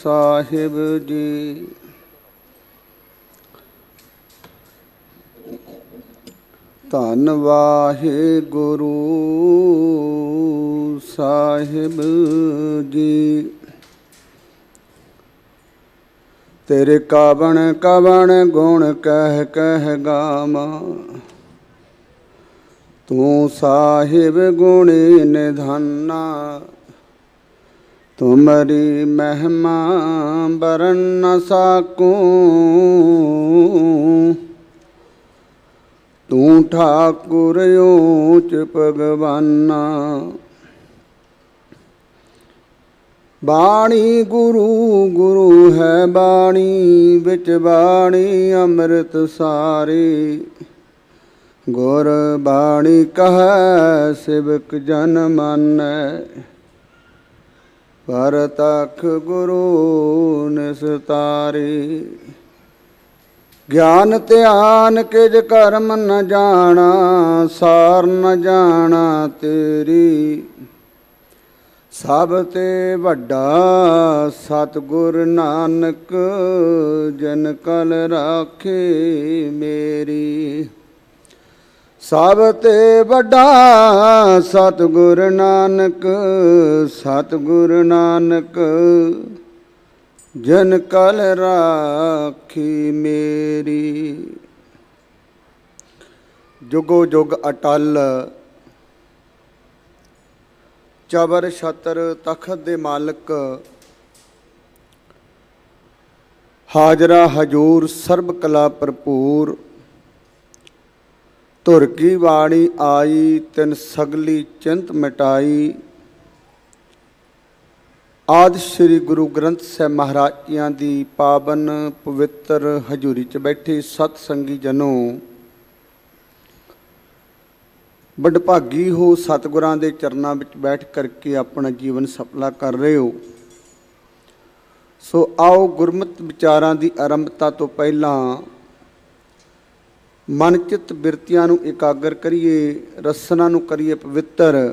साहिब जी। धन वाहिगुरु साहिब जी। तेरे कवण कवण गुण कह कह गामा, तू साहिब गुणी निधाना। तुमरी महिमा बरन न साकूं, तू ठाकुर ऊंच भगवाना। बाणी गुरु गुरु है बाणी, बिच बाणी अमृत सारी। गुर बाणी कह सेवक जन मानै, परतख गुरु निस्तारी। ज्ञान ध्यान किज कर्म न जाना, सार न जाना तेरी। सब ते वड्डा सतगुर नानक, जिन कल राखे मेरी। सब ते वड्डा सतगुर नानक, सतगुर नानक, जिन कल राखी मेरी। जुगो जुग अटल, चबर छतर तखत दे मालक। हाजरा हजूर सर्ब कला भरपूर। धुर की वाणी आई, तिन सगली चिंत मिटाई। आदि श्री गुरु ग्रंथ साहिब महाराज जियां दी पावन पवित्र हजूरी च बैठे सतसंगी जनों, वडभागी हो सतगुरां दे चरनां विच बैठ करके अपना जीवन सफला कर रहे हो। सो आओ गुरमत विचारां दी आरंभता तो पहला मन चित बिरतियां नूं एकागर करिए, रसना नूं करिए पवित्र।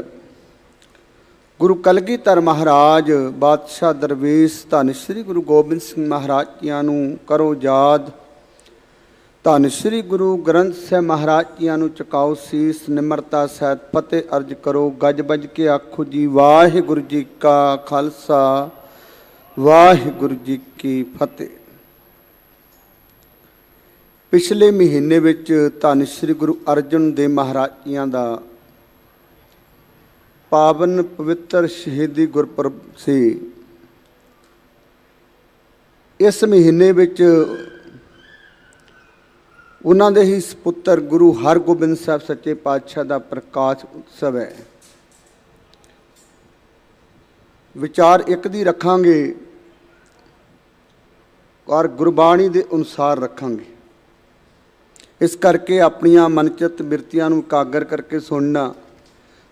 गुरु कलगीधर महाराज बादशाह दरवेश धन श्री गुरु गोबिंद सिंह महाराज जियां नूं करो याद। धन श्री गुरु ग्रंथ साहिब महाराज जियां नूं चुकाओ सीस, निमरता सहित फतेह अर्ज करो। गज बज के आखो जी वाहिगुरू जी का खालसा, वाहिगुरू जी की फतेह। पिछले महीने विच धन श्री गुरु अर्जन देव महाराज जियां दा पावन पवित्र शहीदी गुरपुरब से। इस महीने विच उन्हां दे ही सपुत्र गुरु हरगोबिंद साहब सच्चे पातशाह दा प्रकाश उत्सव है। विचार एक दी रखांगे और गुरबाणी दे अनुसार रखांगे। इस करके अपनियां मनचित बिरतियां नूं एकागर करके सुनना।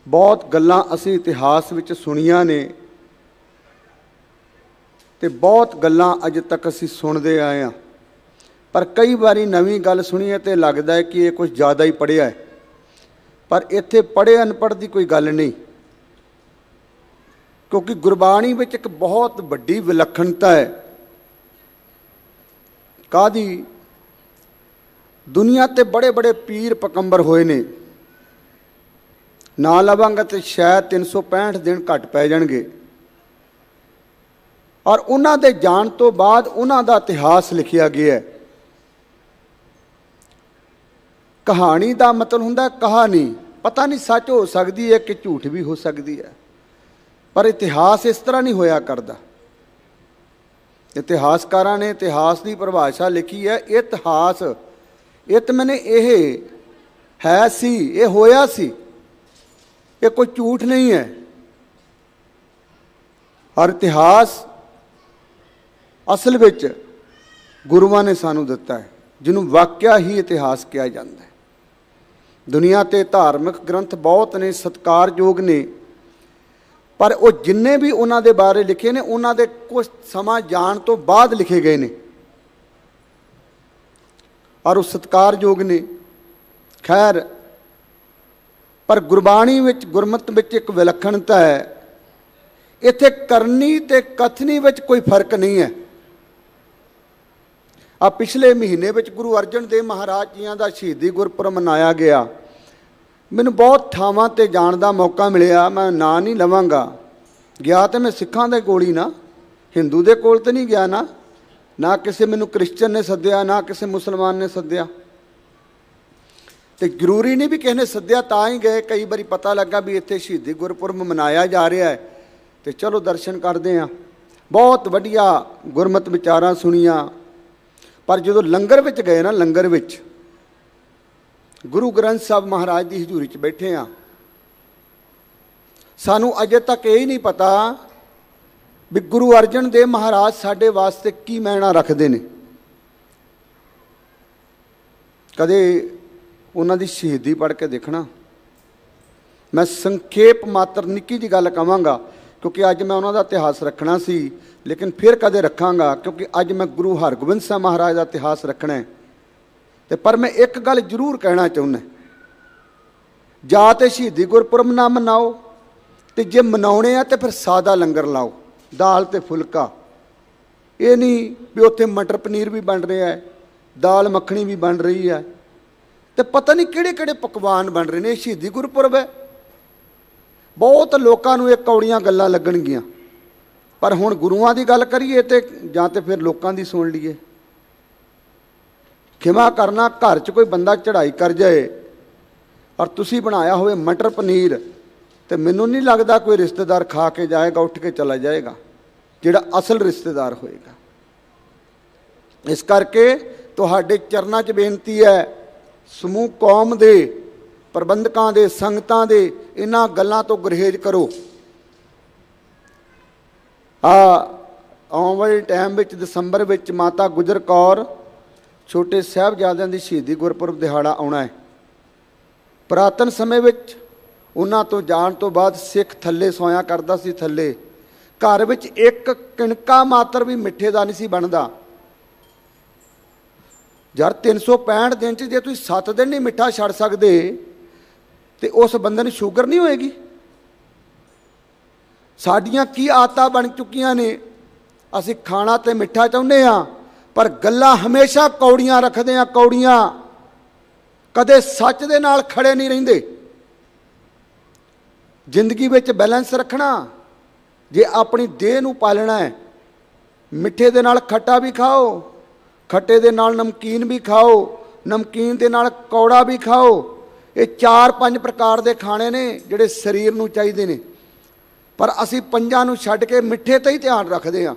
बहुत गल्लां असीं इतिहास विच सुणीਆਂ ने ते बहुत गल्लां अज तक असीं सुणदे आए हां, पर कई बारी नवीं गल सुणीए ते लगदा है कि ये कुछ ज़्यादा ही पढ़िया है। पर इत्थे पढ़े अनपढ़ की कोई गल नहीं, क्योंकि गुरबाणी विच एक बहुत वड्डी विलक्षणता है। कादी दुनिया ते बड़े बड़े पीर पकंबर होए ने, ना लवांगा तो शायद 365 दिन घट पै जाणगे। और उन्हां दे जाण तो बाद उन्हां दा इतिहास लिखिया गया है। कहानी का मतलब हुंदा कहानी, पता नहीं सच हो सकती है कि झूठ भी हो सकती है, पर इतिहास इस तरह नहीं होया करता। इतिहासकारां ने इतिहास की परिभाषा लिखी है, इतिहास इत मैंने यह है सी, ये होया सी, ये कोई झूठ नहीं है। और इतिहास असल विच गुरुआं ने सानू दिता है, जिन्हों वाਕਿਆ ही इतिहास कहा जाता है। दुनिया ते धार्मिक ग्रंथ बहुत ने, सत्कारयोग ने, पर वो जिन्ने भी उन्हां दे बारे लिखे ने उन्हां दे कुछ समा जाण तो बाद लिखे गए ने और वो सत्कारयोग ने। खैर, पर गुरबाणी विच गुरमत विच एक विलक्षणता है, इत्थे करनी ते कथनी विच कोई फर्क नहीं है। आ पिछले महीने विच गुरु अर्जन देव महाराज जियां दा शहीदी गुरपुरब मनाया गया। मैनूं बहुत थावां ते जाण दा मौका मिलिया, मैं नां नहीं लवांगा। गया तो मैं सिखां दे कोल ही ना, हिंदू दे कोल तो नहीं गया ना किसी मैनूं क्रिश्चन ने सद्दिया, ना किसी मुसलमान ने सद्दिया। तो जरूरी नहीं भी किसी ने सद्दिया तां ही गए। कई बारी पता लगा भी इत्थे शहीदी गुरपुरब मनाया जा रहा है, तो चलो दर्शन करते हैं। बहुत वधिया गुरमत विचारां सुनिया। पर जो लंगर विच गए ना, लंगर विच गुरु ग्रंथ साहब महाराज की हजूरी च बैठे हाँ, सानू अजे तक यही नहीं पता भी गुरु अर्जन देव महाराज साडे वास्ते की मैना रखते हैं। कदे उन्हां दी शहीदी पढ़ के देखना। मैं संखेप मात्र निक्की जी गल कहांगा, क्योंकि अज मैं उन्हां दा इतिहास रखना सी, लेकिन फिर कदे रखांगा, क्योंकि अज मैं गुरु हरगोबिंद साहब महाराज का इतिहास रखना है। तो पर मैं एक गल जरूर कहना चाहुंदा, जा तो शहीदी गुरपुरब ना मनाओ, तो जे मनाउणे आ तो फिर सादा लंगर लाओ, दाल ते फुलका। ये नहीं भी उत्थे मटर पनीर भी बन रहा है, दाल मखनी भी बन रही है, तो पता नहीं किहड़े किहड़े पकवान बन रहे हैं। शहीदी गुरपुरब है। बहुत लोगों को ये कौड़ियां गल्लां लगणगियां, पर हुण गुरुआं दी गल करिए तो जां ते फिर लोगों की सुन लीए। खिमा करना, घर च कोई बंदा चढ़ाई कर जाए और तुसी बनाया होवे मटर पनीर, तो मैनूं नहीं लगता कोई रिश्तेदार खा के जाएगा, उठ के चला जाएगा, जिहड़ा असल रिश्तेदार होएगा। इस करके तुहाडे चरनां च बेनती है, समूह कौम दे प्रबंधकां दे संगतां दे, इन्हां गल्लां तो गुरहेज करो। आउण वाले टाइम विच दसंबर विच माता गुजर कौर छोटे साहिबजादिਆਂ ਦੀ शहीदी गुरपुरब दिहाड़ा आउणा है। पुरातन समय विच उन्हां तो जाण तो बाद सिख थल्ले सोया करदा सी। थल्ले घर विच एक किणका मात्र भी मिठे दा नहीं सी बनदा। यार 365 दिन च जे तुसीं 7 दिन नहीं मिठा छड़ सकदे तो उस बंदे नूं शूगर नहीं होएगी। साडियां की आदतां बन चुकियां ने, असीं खाना ते मिठा चाहुंदे आ, पर गल्लां हमेशा कौड़ियां रखदे आ। कौड़ियां कदे सच दे नाल खड़े नहीं रहिंदे। जिंदगी विच बैलेंस रखना, जे अपनी देह नूं पालना है, मिठे दे नाल खट्टा भी खाओ, खट्टे दे नाल नमकीन भी खाओ, नमकीन दे नाल कौड़ा भी खाओ। ये 4-5 प्रकार के खाने ने जिहड़े शरीर नूं चाहीदे ने, पर असीं पंजां नूं छड्ड के मिठे ते ही ध्यान रखदे आ।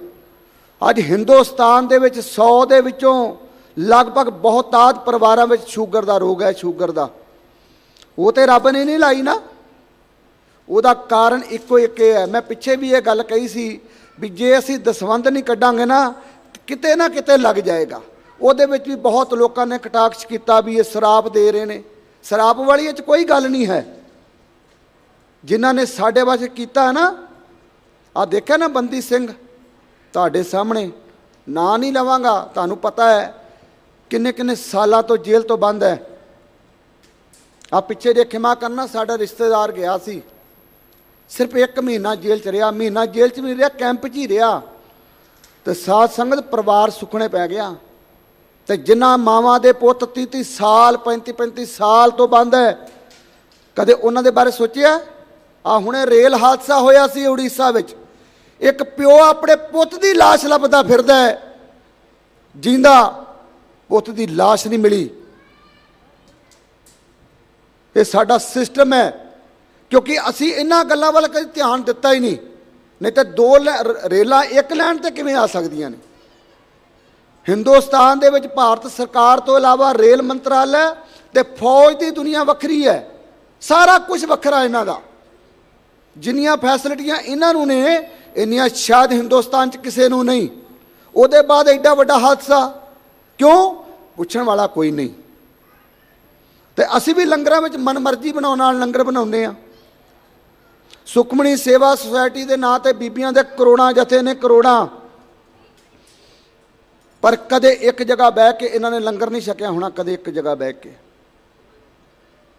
अज हिंदुस्तान दे विच 100 दे विचों लगभग बहुतात परिवारां विच शूगर दा रोग है। शूगर दा वो तो रब ने नहीं लाई ना, ਉਹਦਾ कारण इक्को एक है। मैं पिछे भी ये गल कही सी भी जे असीं दसवंध नहीं कड्डांगे ना किते लग जाएगा। ਉਹਦੇ ਵਿੱਚ भी बहुत लोगों ने कटाक्ष किया भी ये शराब दे रहे ने। शराब वाली च कोई गल नहीं है। जिन्हां ने साडे वास्ते कीता है ना, आ देखिया ना बंदी सिंह तुहाडे सामने, ना नहीं लवांगा, तुहानूं पता है किन्ने किन्ने सालां तो जेल तो बंद है। आ पिछे जे खिमा करना, साडा रिश्तेदार गया सी, सिर्फ 1 महीना जेल च रहा। महीना जेल च भी नहीं रहा, कैंप च ही रहा, तो साध संगत परिवार सुखने पै गया। तो जिन्हां मावां दे पुत्त 30-30 साल 35-35 साल तो बंद है, कदे उन्हां दे बारे सोचिया? आ हुणे रेल हादसा होया सी उड़ीसा विच, एक प्यो अपने पुत्त दी लाश लभदा फिरदा है, जींदा पुत्त दी लाश नहीं मिली। ये साडा सिस्टम है, क्योंकि असी इन्हां गल्लां वाल कदे ध्यान दिता ही नहीं तो 2 रेलां 1 लैन ते किवें आ सकदियां ने। हिंदुस्तान दे विच भारत सरकार तो इलावा रेल मंत्रालय ते फौज की दुनिया वक्री है, सारा कुछ वखरा इन्हां दा। जिन्नियां फैसिलिटियां इन्हां नूं ने, इन्नियां शायद हिंदुस्तान च किसी नूं नहीं। उहदे बाद एडा वड्डा हादसा क्यों? पुछण वाला कोई नहीं। तो असी भी लंगरां विच मन मर्जी बनाउण नाल लंगर बनाउंदे आ। सुखमणी सेवा सोसाइटी के नाँ ते बीबियां दे करोड़ां जथे ने, करोड़ां, पर कदे एक जगह बह के इन्होंने लंगर नहीं छकिया होना, कदे एक जगह बह के।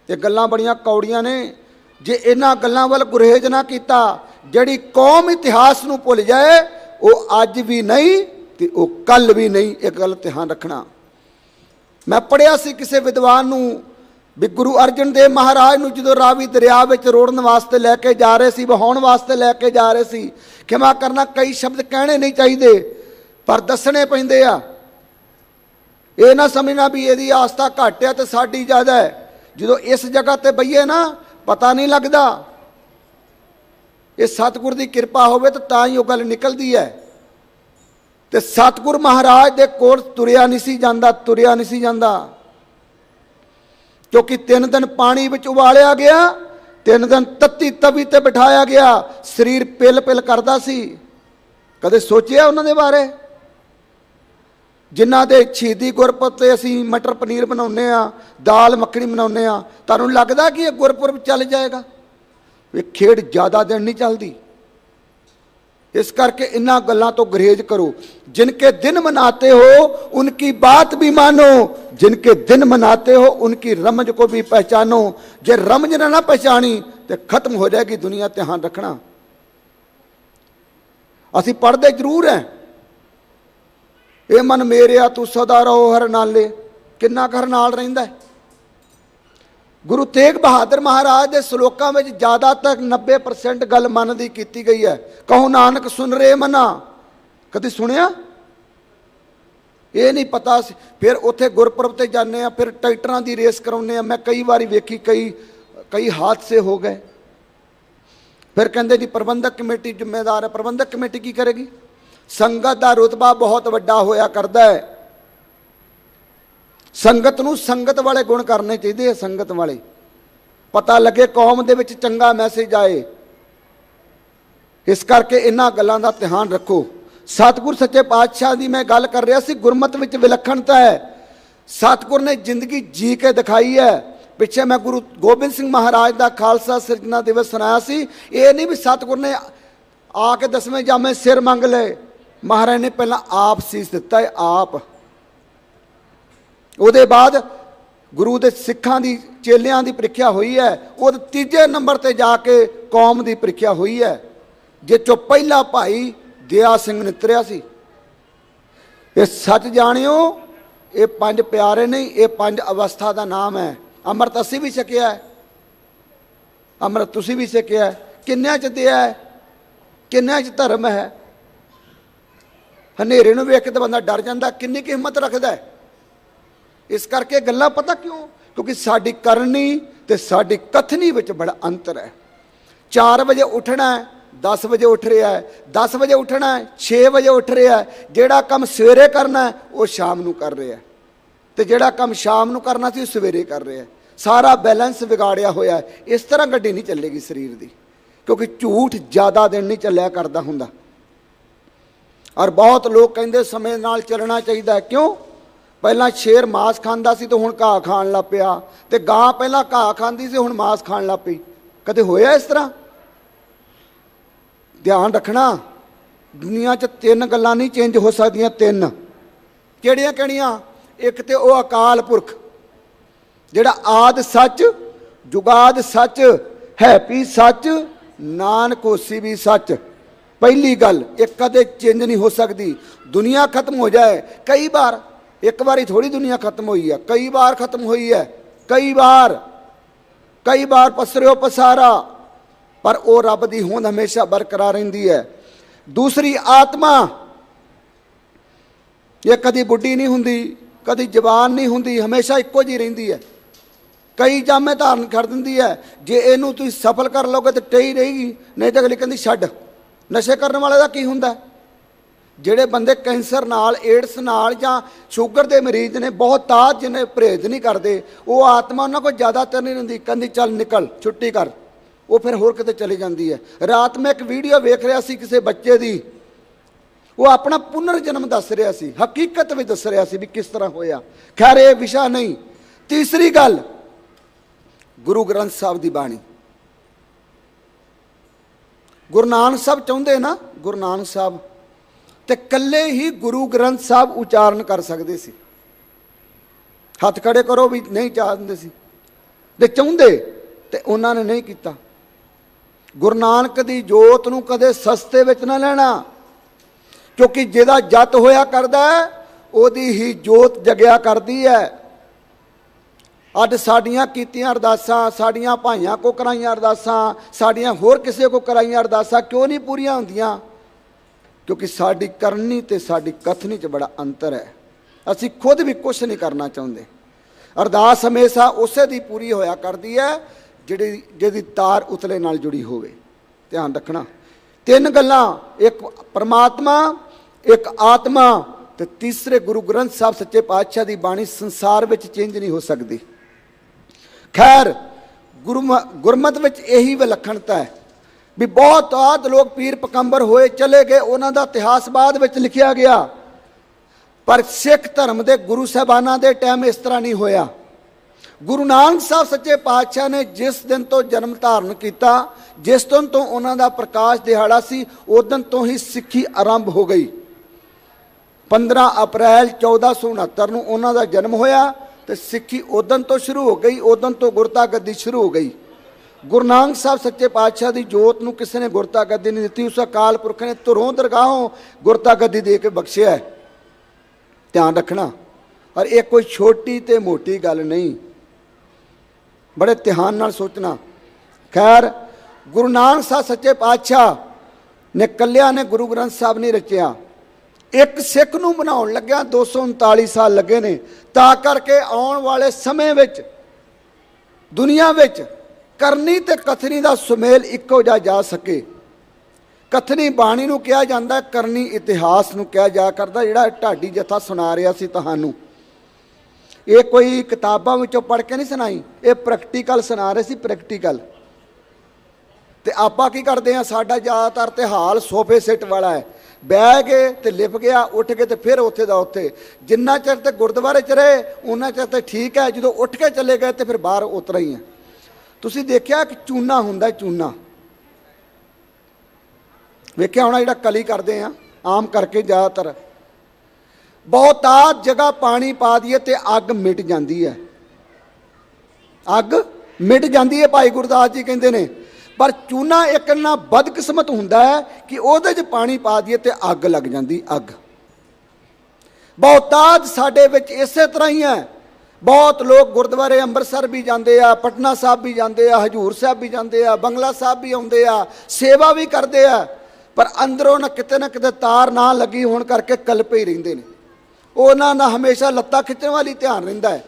ये गल्लां बड़ियां कौड़ियां ने। जे इन्हां गल्लां वल गुरहेज ना कीता, ਜਿਹੜੀ कौम इतिहास नूं भुल जाए वो अज भी नहीं ते वो कल भी नहीं। एक गल ध्यान रखना। मैं पढ़िया सी किसी विद्वान नूं भी गुरु अर्जन देव महाराज नूं जदों रावी दरिया विच रोड़न वास्ते लैके जा रहे सी, बहाउण वास्ते लैके जा रहे सी, खिमा करना कई शब्द कहने नहीं चाहिए पर दसने पैंदे आ। ये ना समझना भी यदि आस्था घट है तो साडी ज़्यादा है। जो इस जगह ते बईए ना पता नहीं लगता। ये सतगुर की कृपा होवे तो तां ही वो गल निकलती है। तो सतगुर महाराज दे कोल तुरिया नहीं सी जांदा, तुरिया नहीं सी जांदा, क्योंकि 3 दिन पानी विच उबालिया गया, 3 दिन तत्ती तवी ते बिठाया गया, शरीर पिल पिल करता सी। कदे सोचिया उन्होंने बारे? जिन्हां दे शहीदी गुरपुरब ते असीं मटर पनीर बनाउने आ, दाल मखनी बनाउने आ, तुहानूं लगदा कि ये गुरपुरब चल जाएगा? ये खेड ज़्यादा दिन नहीं चलती। इस करके इन्हां गल्लां तो गुरेज करो। जिनके दिन मनाते हो उनकी बात भी मानो, जिनके दिन मनाते हो उनकी रमज को भी पहचानो। जे रमज ना पहचानी तो खत्म हो जाएगी दुनिया। ध्यान रखना। असीं पढ़ते जरूर हैं, ये मन मेरिया तू सदा रहो हर नाले, किन्ना कर नाल रहिंदा है। गुरु तेग बहादुर महाराज के श्लोकों में ज़्यादातर 90% गल मन की की गई है। कहो नानक सुन रे मना, कभी सुनिया? ये नहीं पता। फिर उत्थे गुरपुरब ते जाने आ, फिर ट्रैक्टरां की रेस कराउने आ। मैं कई बारी वेखी, कई हादसे हो गए। फिर कहते जी प्रबंधक कमेटी जिम्मेदार है। प्रबंधक कमेटी की करेगी? संगत का रुतबा बहुत वड्डा होया करदा है। संगत नूं संगत वाले गुण करने चाहिए। संगत वाले पता लगे कौम दे विच चंगा मैसेज आए। इस करके इन्हां गल्लां दा ध्यान रखो। सतगुर सच्चे पातशाह की मैं गल कर रहा सी। गुरमत विच विलखणता है। सतगुर ने जिंदगी जी के दिखाई है। पिछे मैं गुरु गोबिंद सिंह महाराज का खालसा सिरजना दिवस सुनाया सी। ये नहीं भी सतगुर ने आके 10वें जामे सिर मंग ले। महाराज ने पहला आप सीस दिता है। आप ਉਹਦੇ बाद गुरु के सिखां की चेलियां की ਪ੍ਰੀਖਿਆ हुई है। वो 3जे नंबर पर जाके कौम की ਪ੍ਰੀਖਿਆ हुई है, जिसों पहला भाई दया सिंह नितरिया सी। ये सच जानियो, ये 5 प्यारे नहीं, ये 5 अवस्था का नाम है। अमृत असी भी छकिया है, अमृत तुसी भी छकिया है। किन्नियां च दया है, किन्नियां च धर्म है। हनेरे नूं वेख के तो बंदा डर जाता, किन्नी की हिम्मत रखता है। इस करके गल्लां पता क्यों? क्योंकि साडी करनी ते साडी कथनी विच बड़ा अंतर है। 4 बजे उठना है, 10 बजे उठ रहा है, 10 बजे उठना है, 6 बजे उठ रहा है। जिहड़ा काम सवेरे करना है वो शाम नूं कर रहा है, तो जिहड़ा काम शाम नूं करना सी सवेरे कर रहा है। सारा बैलेंस बिगाड़िया होया है। इस तरह गड्डी नहीं चलेगी शरीर की, क्योंकि झूठ ज़्यादा दिन नहीं चलिया करता हुंदा। और बहुत लोग कहते समय नाल चलना चाहिए। क्यों? पहला शेर मांस खांदा सी तो हुण घाह खाण लग पिया, ते गां पहला घाह खांदी सी हुण मांस खाण लग पई। कदे होया इस तरह? ध्यान रखना। दुनिया च 3 गल्लां नहीं चेंज हो सकदियां। 3 किहड़ियां किहड़ियां? एक तो वह अकाल पुरख जिहड़ा आद सच, जुगाद सच, है भी सच, नानक होसी भी सच। पहली गल एक कदे चेंज नहीं हो सकती। दुनिया खत्म हो जाए, कई बार, एक बार थोड़ी दुनिया खत्म हुई है, कई बार खत्म हुई है, कई बार पसरियो पसारा, पर वो रब की होंद हमेशा बरकरार रहिंदी है। दूसरी आत्मा, ये कदी बुढ़ी नहीं हुंदी, कदी जवान नहीं हुंदी, हमेशा इक्को जी रहिंदी है। कई जामे धारण कर दिंदी है। जे इनू तुसीं सफल कर लोगे तो टई रहेगी, नहीं तो अगली कहंदी छड्ड। नशे करने वाले का की हुंदा? ਜਿਹੜੇ ਬੰਦੇ ਕੈਂਸਰ ਨਾਲ, ਏਡਸ ਨਾਲ ਜਾਂ ਸ਼ੂਗਰ ਦੇ ਮਰੀਜ਼ ਨੇ, ਬਹੁਤ ਤਾਜ ਜਿਹਨੇ ਪਰਹੇਜ਼ ਨਹੀਂ ਕਰਦੇ, ਉਹ ਆਤਮਾ ਉਹਨਾਂ ਕੋਲ ਜ਼ਿਆਦਾਤਰ ਨਹੀਂ ਰਹਿੰਦੀ। ਕਹਿੰਦੀ ਚੱਲ ਨਿਕਲ, ਛੁੱਟੀ ਕਰ, ਉਹ ਫਿਰ ਹੋਰ ਕਿਤੇ ਚਲੀ ਜਾਂਦੀ ਹੈ। ਰਾਤ ਮੈਂ ਇੱਕ ਵੀਡੀਓ ਵੇਖ ਰਿਹਾ ਸੀ ਕਿਸੇ ਬੱਚੇ ਦੀ, ਉਹ ਆਪਣਾ ਪੁਨਰ ਜਨਮ ਦੱਸ ਰਿਹਾ ਸੀ, ਹਕੀਕਤ ਵੀ ਦੱਸ ਰਿਹਾ ਸੀ ਵੀ ਕਿਸ ਤਰ੍ਹਾਂ ਹੋਇਆ। ਖੈਰ ਇਹ ਵਿਸ਼ਾ ਨਹੀਂ। ਤੀਸਰੀ ਗੱਲ, ਗੁਰੂ ਗ੍ਰੰਥ ਸਾਹਿਬ ਦੀ ਬਾਣੀ। ਗੁਰੂ ਨਾਨਕ ਸਾਹਿਬ ਚਾਹੁੰਦੇ ਨਾ, ਗੁਰੂ ਨਾਨਕ ਸਾਹਿਬ ਤੇ ਕੱਲੇ ਹੀ ਗੁਰੂ ਗ੍ਰੰਥ ਸਾਹਿਬ ਉਚਾਰਨ ਕਰ ਸਕਦੇ ਸੀ। ਹੱਥ ਖੜੇ ਕਰੋ ਵੀ ਨਹੀਂ ਚਾਹੁੰਦੇ ਸੀ, ਤੇ ਚਾਹੁੰਦੇ ਤੇ ਉਹਨਾਂ ਨੇ ਨਹੀਂ ਕੀਤਾ। गुरु नानक दी जोत नूं कदे सस्ते विच ना लेना, क्योंकि जिहदा जत होया करदा है ओदी ही जोत जगिया करदी है। अज साडियां कीतियां अरदासां, साडियां भाइयां को कराइयां अरदासां, साडियां होर किसी को कराइयां अरदासां क्यों नहीं पूरियां हुंदियां? क्योंकि साडी करनी ते साडी कथनी च बड़ा अंतर है। असीं खुद भी कुछ नहीं करना चाहुंदे। अरदास हमेशा उसे दी पूरी होया करदी है जिहदी तार उतले नाल जुड़ी होवे। ध्यान रखना, तीन गल्लां, एक परमात्मा, एक आत्मा ते तीसरे गुरु ग्रंथ साहब सच्चे पातशाह दी बाणी संसार विच चेंज नहीं हो सकदी। खैर गुरमत विच यही विलक्षणता है भी बहुत आद लोग पीर पकंबर होए चले गए, उन्हां दा इतिहास बाद विच लिखिया गया, पर सिख धर्म के गुरु साहबाना के टाइम इस तरह नहीं होया। गुरु नानक साहब सच्चे पातशाह ने जिस दिन तो जन्म धारण किया, जिस दिन तो उन्हां दा प्रकाश दिहाड़ा सी, उस दिन तो ही सिक्खी आरंभ हो गई। 15 अप्रैल 1469 नूं उन्हां दा जन्म होया तो सिक्खी उस दिन तो शुरू हो गई, उस दिन तो गुरता गद्दी शुरू हो गई। गुरु नानक साहब सच्चे पातशाह की जोत नूं किसी ने गुरता गद्दी नहीं दी, उस अकाल पुरख ने धुरों दरगाहों गुरता गद्दी दे के बख्शिया है। ध्यान रखना, और ये कोई छोटी ते मोटी गल नहीं, बड़े ध्यान नाल सोचना। खैर गुरु नानक साहब सच्चे पातशाह ने कलिया ने गुरु ग्रंथ साहब नहीं रचिया, एक सिख नूं बनाउण लग्या 239 साल लगे ने, तां करके आउण वाले समय विच दुनिया विच करनी ते कथनी दा सुमेल इक्को जा सके। कथनी बाणी नूं कहा जाता है, करनी इतिहास नूं कहा जा करदा। जिहड़ा ढाडी जथा सुना रहा सी तुहानूं, ये कोई किताबां विचों पढ़ के नहीं सुनाई, ये प्रैक्टिकल सुना रहे सी, प्रैक्टिकल। ते आपां की करदे आ, साडा ज़्यादातर ते हाल सोफे सेट वाला है, बह गए तो लिप गया, उठ गए तो फिर उत्थे दा उत्थे। जिन्ना चिर ते गुरुद्वारे च रहे उन्ना चिर ते ठीक है, जो उठ के चले गए तो फिर बाहर उतर ही है। तुसीं देखिया कि चूना हुंदा, चूना वेख्या होना, जिहड़ा कली करते हैं आम करके ज़्यादातर, बहुतात जगह पानी पा दिए तो अग मिट जाती है, अग मिट जाती है। भाई गुरदास जी कहते हैं, पर चूना एक ना बदकिस्मत हुंदा है कि उहदे च पानी पा दिए तो अग लग जाती, अग। बहुतात साडे विच इसे तरह ही है। बहुत लोग गुरुद्वारे अंमृतसर भी जाते हैं, पटना साहब भी जाते हैं, हजूर साहब भी जाते हैं, बंगला साहब भी आते हैं, सेवा भी करते हैं, पर अंदरों ना किते तार ना लगी होने करके कलपे ही रहिंदे ने। उन्हां दा हमेशा लत्ता खिच्चण वाली ध्यान रहिंदा है,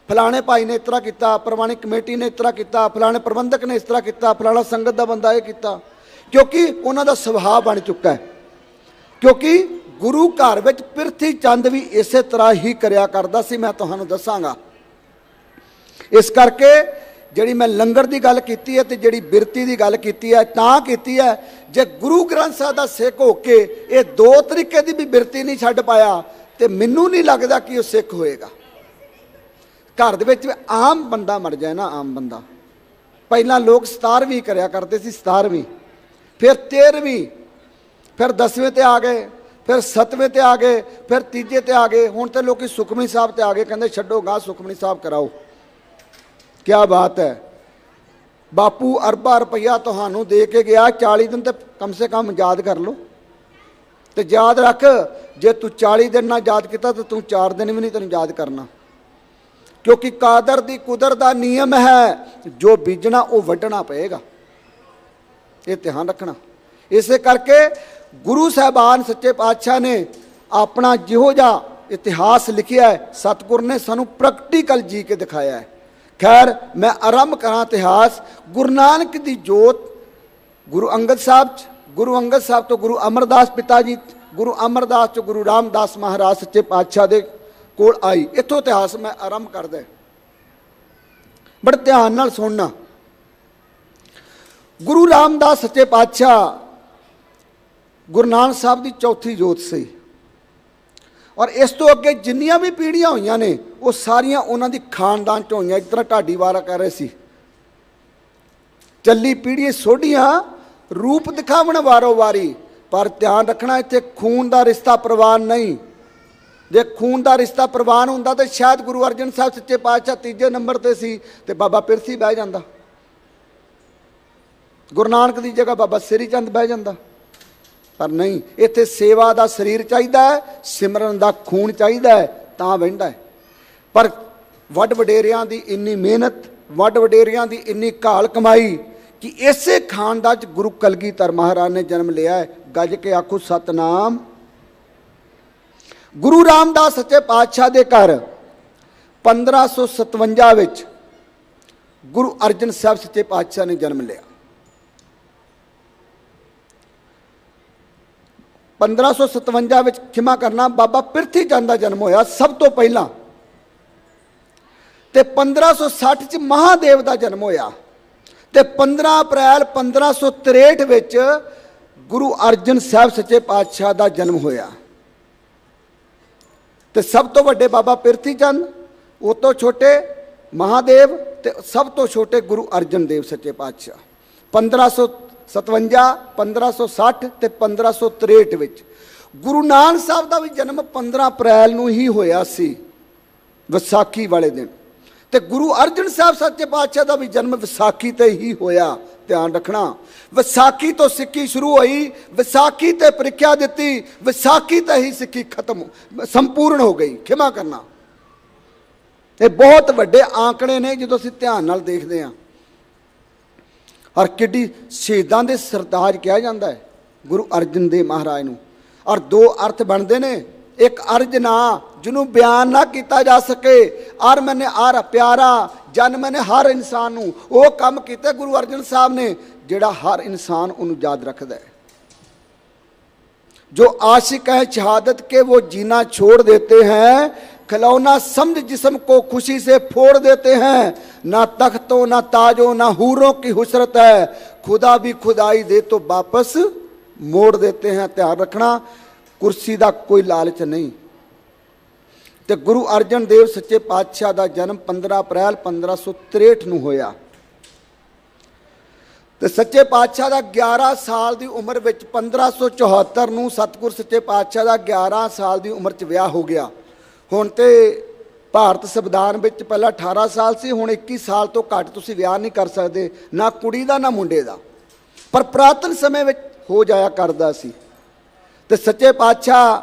फलाने भाई ने इस तरह किया, प्रमाणिक कमेटी ने इस तरह किया, फलाने प्रबंधक ने इस तरह किया, फलाना संगत का बंदा ये किया, क्योंकि उन्हां दा सुभाव बन चुका है। क्योंकि गुरु घर विच पिरथी चंद भी इस तरह ही करया करदा सी, मैं तुहानूं दसांगा। इस करके जिहड़ी मैं लंगर की गल कीती है ते जिहड़ी बिरती की गल कीती है, तां कीती है जे गुरु ग्रंथ साहब दा सिख हो के ये दो तरीके की भी बिरती नहीं छड्ड पाया तो मैनूं नहीं लगदा कि वह सिख होएगा। घर दे विच आम बंदा मर जाए ना, आम बंदा, पहलां लोग 17वीं करया करते सी, 17वीं, फिर 13वीं, फिर 10वें ते आ गए, फिर 7वें ते आ गए, फिर तीजे ते आ गए, हुण ते लोग सुखमनी साहब ते आ गए, कहंदे छड्डो गां सुखमनी साहब कराओ। क्या बात है, बापू अरबा रुपया तुहानूं दे के गया, 40 दिन तो कम से कम याद कर लो। तो याद रख, जे तू 40 दिन ना याद किया तो तू 4 दिन भी नहीं तेन याद करना, क्योंकि कादर दी कुदरत दा नियम है, जो बीजना वो वड्ढना पएगा, ये ध्यान रखना। इस करके गुरु साहबान सच्चे पातशाह ने अपना जिहो जिहा इतिहास लिखिया है, सतगुर ने सानू प्रैक्टिकल जी के दिखाया है। खैर मैं आरंभ करा इतिहास। गुरु नानक की जोत गुरु अंगद साहब तो गुरु अमरदास पिता जी, गुरु अमरदास तो गुरु रामदास महाराज सच्चे पातशाह दे कोल आई। इत्थों इतिहास मैं आरंभ कर दे, बड़े ध्यान नाल सुनना। गुरु रामदास सच्चे पातशाह गुरु नानक साहब की चौथी जोत सी, और इस तो अगे जिन्नियां भी पीढ़ियां हुई ने वो सारियां उन्हां दी खानदान चों हुई। इस तरह ढाडी वारा कह रहे सी, चली पीढ़ी सोढ़ियां रूप दिखावन वारो वारी, पर ध्यान रखना इत्थे खून का रिश्ता प्रवान नहीं। जे खून का रिश्ता प्रवान हुंदा तो शायद गुरु अर्जन साहब सच्चे पातशाह तीजे नंबर ते सी ते बाबा पिरसी बह जांदा। गुरु नानक की जगह बाबा श्री चंद बह जाता, पर नहीं, इत्थे सेवा का शरीर चाहिए, सिमरन का खून चाहिए, तां बहिंदा है। पर वड वडेरियां की इन्नी मेहनत, वड वडेरियां की इन्नी घाल कमाई कि इसे खानदान च गुरु कलगीधर महाराज ने जन्म लिया है। गज के आखो सतनाम। गुरु रामदास सच्चे पातशाह के घर 1557 विच गुरु अर्जन साहब सच्चे पातशाह ने जन्म लिया। 1557 विच खिमा करना बाबा पिरथी चंद का जन्म होया सब तो पहला, ते 1560 च महादेव का जन्म होया, ते 15 अप्रैल 1563 विच गुरु अर्जन साहब सच्चे पातशाह का जन्म होया। ते सब तो वड्डे बाबा पिरथी चंद, उस तो छोटे महादेव, ते सब तो छोटे गुरु अर्जन देव सच्चे पातशाह। 1557, 1560 ते 1563 विच गुरु नानक साहब का भी जन्म 15 अप्रैल नूं ही होया सी, विसाखी वाले दिन। ते गुरु अर्जन साहब सच्चे पातशाह का भी जन्म विसाखी ते ही होया। ध्यान रखना, विसाखी तो सिक्खी शुरू हुई, विसाखी ते परीक्षा दी, विसाखी ते ही सिक्खी खत्म संपूर्ण हो गई। खिमा करना, ये बहुत वड्डे आंकड़े ने जो असीं ध्यान नाल देखते हैं। और किड्डी शहीदां दे सरताज कहा जाता है गुरु अर्जन देव महाराज नूं। और दो अर्थ बनते ने, एक अर्ज ना जिन्हों बयान ना किया जा सके, अर मैंने आर प्यारा जन मैंने हर इंसान नूं वो काम किया गुरु अर्जन साहब ने जिहड़ा हर इंसान उन्होंने याद रखता है। जो आशिक है शहादत के वो जीना छोड़ देते हैं, खिलौना समझ जिस्म को खुशी से फोड़ देते हैं, ना तख्तों ना ताजों ना हूरों की हुसरत है, खुदा भी खुदाई दे तो वापस मोड़ देते हैं। ध्यान रखना, कुर्सी का कोई लालच नहीं। तो गुरु अर्जन देव सच्चे पातशाह का जन्म 15 अप्रैल 1563 नूं होया। तो सच्चे पातशाह का 11 साल की उम्र में 1574 नूं सतगुर सच्चे पातशाह का 11 साल की उम्र च विआह हो गया। हुण ते भारत संविधान में पहला 18 साल से, हुण 21 साल तो घट तुसीं विआह नहीं कर सकते, ना कुड़ी का ना मुंडे का, पर पुरातन समय में हो जाया करदा सी। तो सच्चे पातशाह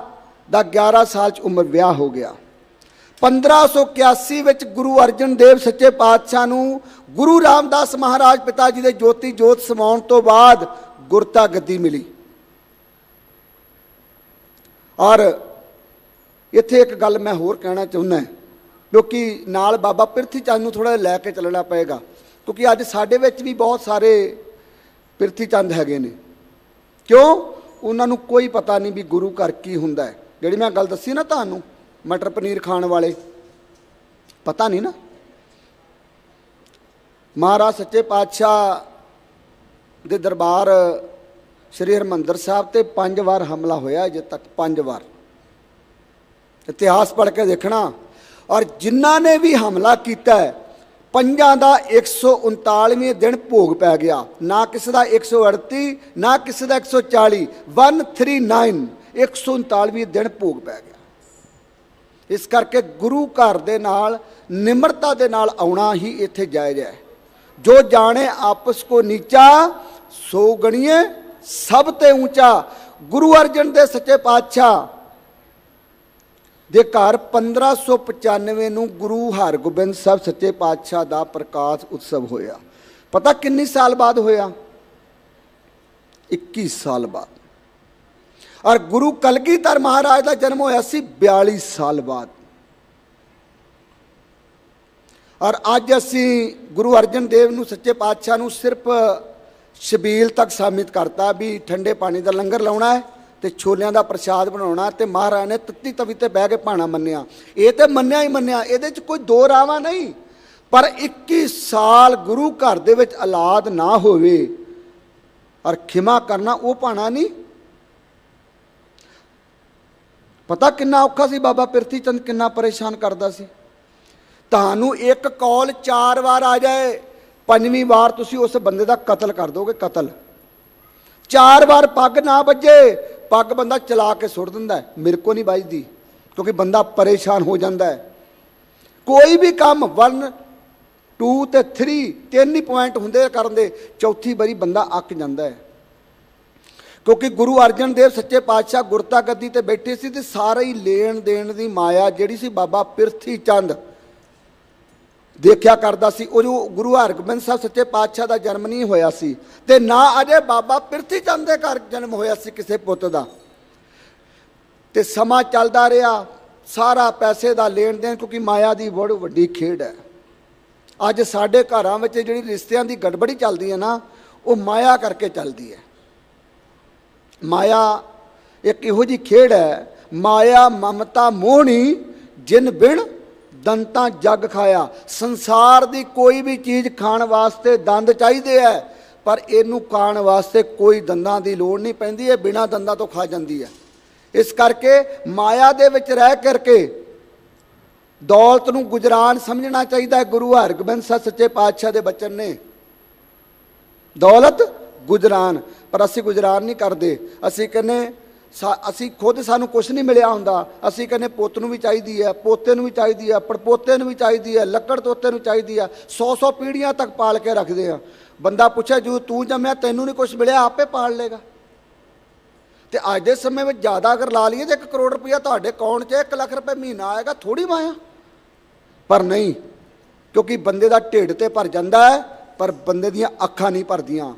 का 11 साल च उम्र विआह हो गया। 1581 विच गुरु अर्जन देव सच्चे पातशाह नूं गुरु रामदास महाराज पिता जी के ज्योति जोत समाउण तो बाद गुरता गद्दी मिली। और इत्थे एक गल मैं होर कहना चाहुंदा, क्योंकि नाल बाबा पिरथी चंद नूं थोड़ा लैके चलना पएगा, क्योंकि अज साडे विच भी बहुत सारे पिरथी चंद हैगे ने। क्यों? उन्होंने कोई पता नहीं भी गुरु घर की हुंदा है। जिहड़ी मैं गल दसी ना तुहानूं मटर पनीर खाण वाले, पता नहीं ना। महाराज सच्चे पातशाह दे दरबार श्री हरमंदर साहब ते 5 बार हमला होया अजे तक, 5 बार। इतिहास पढ़ के देखना। और जिन्हों ने भी हमला किया है, 5 का 139वें दिन भोग पै गया, ना किसी का 138, ना किसी का 140, 139 139वें दिन भोग पै गया। इस करके गुरु घर दे नाल निमरता दे नाल आउणा ही इत्थे जायज़ है। जो जाने आपस को नीचा, सो गणिए सब ते ऊंचा। गुरु अर्जन दे सच्चे पातशाह दे घर 1595 नूं गुरु हरगोबिंद साहब सच्चे पातशाह का प्रकाश उत्सव होया। पता किन्नी साल बाद होया? 21 साल बाद। और गुरु कलगीधर महाराज का जन्म होया सी 42 साल बाद। और अज असी गुरु अर्जन देव नूं सच्चे पातशाह नूं सिर्फ छबील तक सामित करता भी ठंडे पानी का लंगर लाउणा है ते छोलियां का प्रसाद बनाउणा, ते महाराज ने तत्ती तवी ते बह के भाणा मन्निया। ये तो मन्निया ही मन्निया, ये कोई दो रावा नहीं। पर 21 साल गुरु घर दे विच औलाद ना होवे और खिमा करना वो भाणा नहीं। पता किन्ना औखा सी, बाबा पिरथी चंद किन्ना परेशान करता सी। तुहानू एक कॉल 4 बार आ जाए, 5वीं बार तुसी उस बंदे का कतल कर दोगे। कतल 4 बार पग ना बजे, पग बंदा चला के सुट दिंदा है। मेरे को नहीं बजदी, क्योंकि बंदा परेशान हो जाता है। कोई भी काम वन 2 ਤੇ 3 3 ਹੀ ਪੁਆਇੰਟ ਹੁੰਦੇ ਕਰਨ ਦੇ, ਚੌਥੀ ਵਾਰੀ ਬੰਦਾ ਅੱਕ ਜਾਂਦਾ ਹੈ। ਕਿਉਂਕਿ ਗੁਰੂ ਅਰਜਨ ਦੇਵ ਸੱਚੇ ਪਾਤਸ਼ਾਹ ਗੁਰਤਾ ਗੱਦੀ ਤੇ ਬੈਠੇ ਸੀ ਤੇ ਸਾਰੇ ਹੀ ਲੈਣ ਦੇਣ ਦੀ ਮਾਇਆ ਜਿਹੜੀ ਸੀ ਬਾਬਾ ਪਿਰਥੀ ਚੰਦ ਦੇਖਿਆ ਕਰਦਾ ਸੀ। ਉਹ ਜੋ ਗੁਰੂ ਹਰਗੋਬਿੰਦ ਸਾਹਿਬ ਸੱਚੇ ਪਾਤਸ਼ਾਹ ਦਾ ਜਨਮ ਨਹੀਂ ਹੋਇਆ ਸੀ ਤੇ ਨਾ ਅਜੇ ਬਾਬਾ ਪਿਰਥੀ ਚੰਦ ਦੇ ਘਰ ਜਨਮ ਹੋਇਆ ਸੀ ਕਿਸੇ ਪੁੱਤ ਦਾ। ਤੇ ਸਮਾਂ ਚੱਲਦਾ ਰਿਹਾ, ਸਾਰਾ ਪੈਸੇ ਦਾ ਲੈਣ ਦੇਣ, ਕਿਉਂਕਿ ਮਾਇਆ ਦੀ ਬੜੀ ਵੱਡੀ ਖੇਡ ਹੈ। ਅੱਜ ਸਾਡੇ ਘਰਾਂ ਵਿੱਚ ਜਿਹੜੀ ਰਿਸ਼ਤਿਆਂ ਦੀ ਗੜਬੜੀ ਚੱਲਦੀ ਹੈ ਨਾ, ਉਹ ਮਾਇਆ ਕਰਕੇ ਚੱਲਦੀ ਹੈ। ਮਾਇਆ ਇੱਕ ਇਹੋ ਜਿਹੀ ਖੇਡ ਹੈ, ਮਾਇਆ ਮਮਤਾ ਮੋਹਣੀ ਜਿਨ ਬਿਨ ਦੰਤਾਂ ਜੱਗ ਖਾਇਆ। ਸੰਸਾਰ ਦੀ ਕੋਈ ਵੀ ਚੀਜ਼ ਖਾਣ ਵਾਸਤੇ ਦੰਦ ਚਾਹੀਦੇ ਹੈ, ਪਰ ਇਹਨੂੰ ਖਾਣ ਵਾਸਤੇ ਕੋਈ ਦੰਦਾਂ ਦੀ ਲੋੜ ਨਹੀਂ ਪੈਂਦੀ, ਇਹ ਬਿਨਾਂ ਦੰਦਾਂ ਤੋਂ ਖਾ ਜਾਂਦੀ ਹੈ। ਇਸ ਕਰਕੇ ਮਾਇਆ ਦੇ ਵਿੱਚ ਰਹਿ ਕਰਕੇ ਦੌਲਤ ਨੂੰ ਗੁਜਰਾਨ ਸਮਝਣਾ ਚਾਹੀਦਾ ਹੈ। ਗੁਰੂ ਹਰਗੋਬਿੰਦ ਸਾਹਿਬ ਸੱਚੇ ਪਾਤਸ਼ਾਹ ਦੇ ਬਚਨ ਨੇ, ਦੌਲਤ ਗੁਜਰਾਨ, ਪਰ ਅਸੀਂ ਗੁਜਰਾਨ ਨਹੀਂ ਕਰਦੇ। ਅਸੀਂ ਕਹਿੰਦੇ ਅਸੀਂ ਖੁਦ ਸਾਨੂੰ ਕੁਛ ਨਹੀਂ ਮਿਲਿਆ ਹੁੰਦਾ, ਅਸੀਂ ਕਹਿੰਦੇ ਪੁੱਤ ਨੂੰ ਵੀ ਚਾਹੀਦੀ ਹੈ, ਪੋਤੇ ਨੂੰ ਵੀ ਚਾਹੀਦੀ ਹੈ, ਪੜਪੋਤੇ ਨੂੰ ਵੀ ਚਾਹੀਦੀ ਹੈ, ਲੱਕੜ ਤੋਤੇ ਨੂੰ ਚਾਹੀਦੀ ਹੈ, 100 ਪੀੜ੍ਹੀਆਂ ਤੱਕ ਪਾਲ ਕੇ ਰੱਖਦੇ ਆ। ਬੰਦਾ ਪੁੱਛੇ ਜਦੋਂ ਤੂੰ ਜੰਮਿਆ ਤੈਨੂੰ ਨਹੀਂ ਕੁਛ ਮਿਲਿਆ, ਆਪੇ ਪਾਲ ਲੇਗਾ। ਤੇ ਅੱਜ ਦੇ ਸਮੇਂ ਵਿੱਚ ਜ਼ਿਆਦਾ ਅਗਰ ਲਾ ਲਈਏ ਤਾਂ 1 ਕਰੋੜ ਰੁਪਇਆ ਤੁਹਾਡੇ ਅਕਾਊਂਟ 'ਚ 1 ਲੱਖ ਰੁਪਏ ਮਹੀਨਾ ਆਏਗਾ, ਥੋੜ੍ਹੀ ਮਾਇਆ। ਪਰ ਨਹੀਂ, ਕਿਉਂਕਿ ਬੰਦੇ ਦਾ ਢਿੱਡ ਤੇ ਭਰ ਜਾਂਦਾ ਹੈ, ਪਰ ਬੰਦੇ ਦੀਆਂ ਅੱਖਾਂ ਨਹੀਂ ਭਰਦੀਆਂ।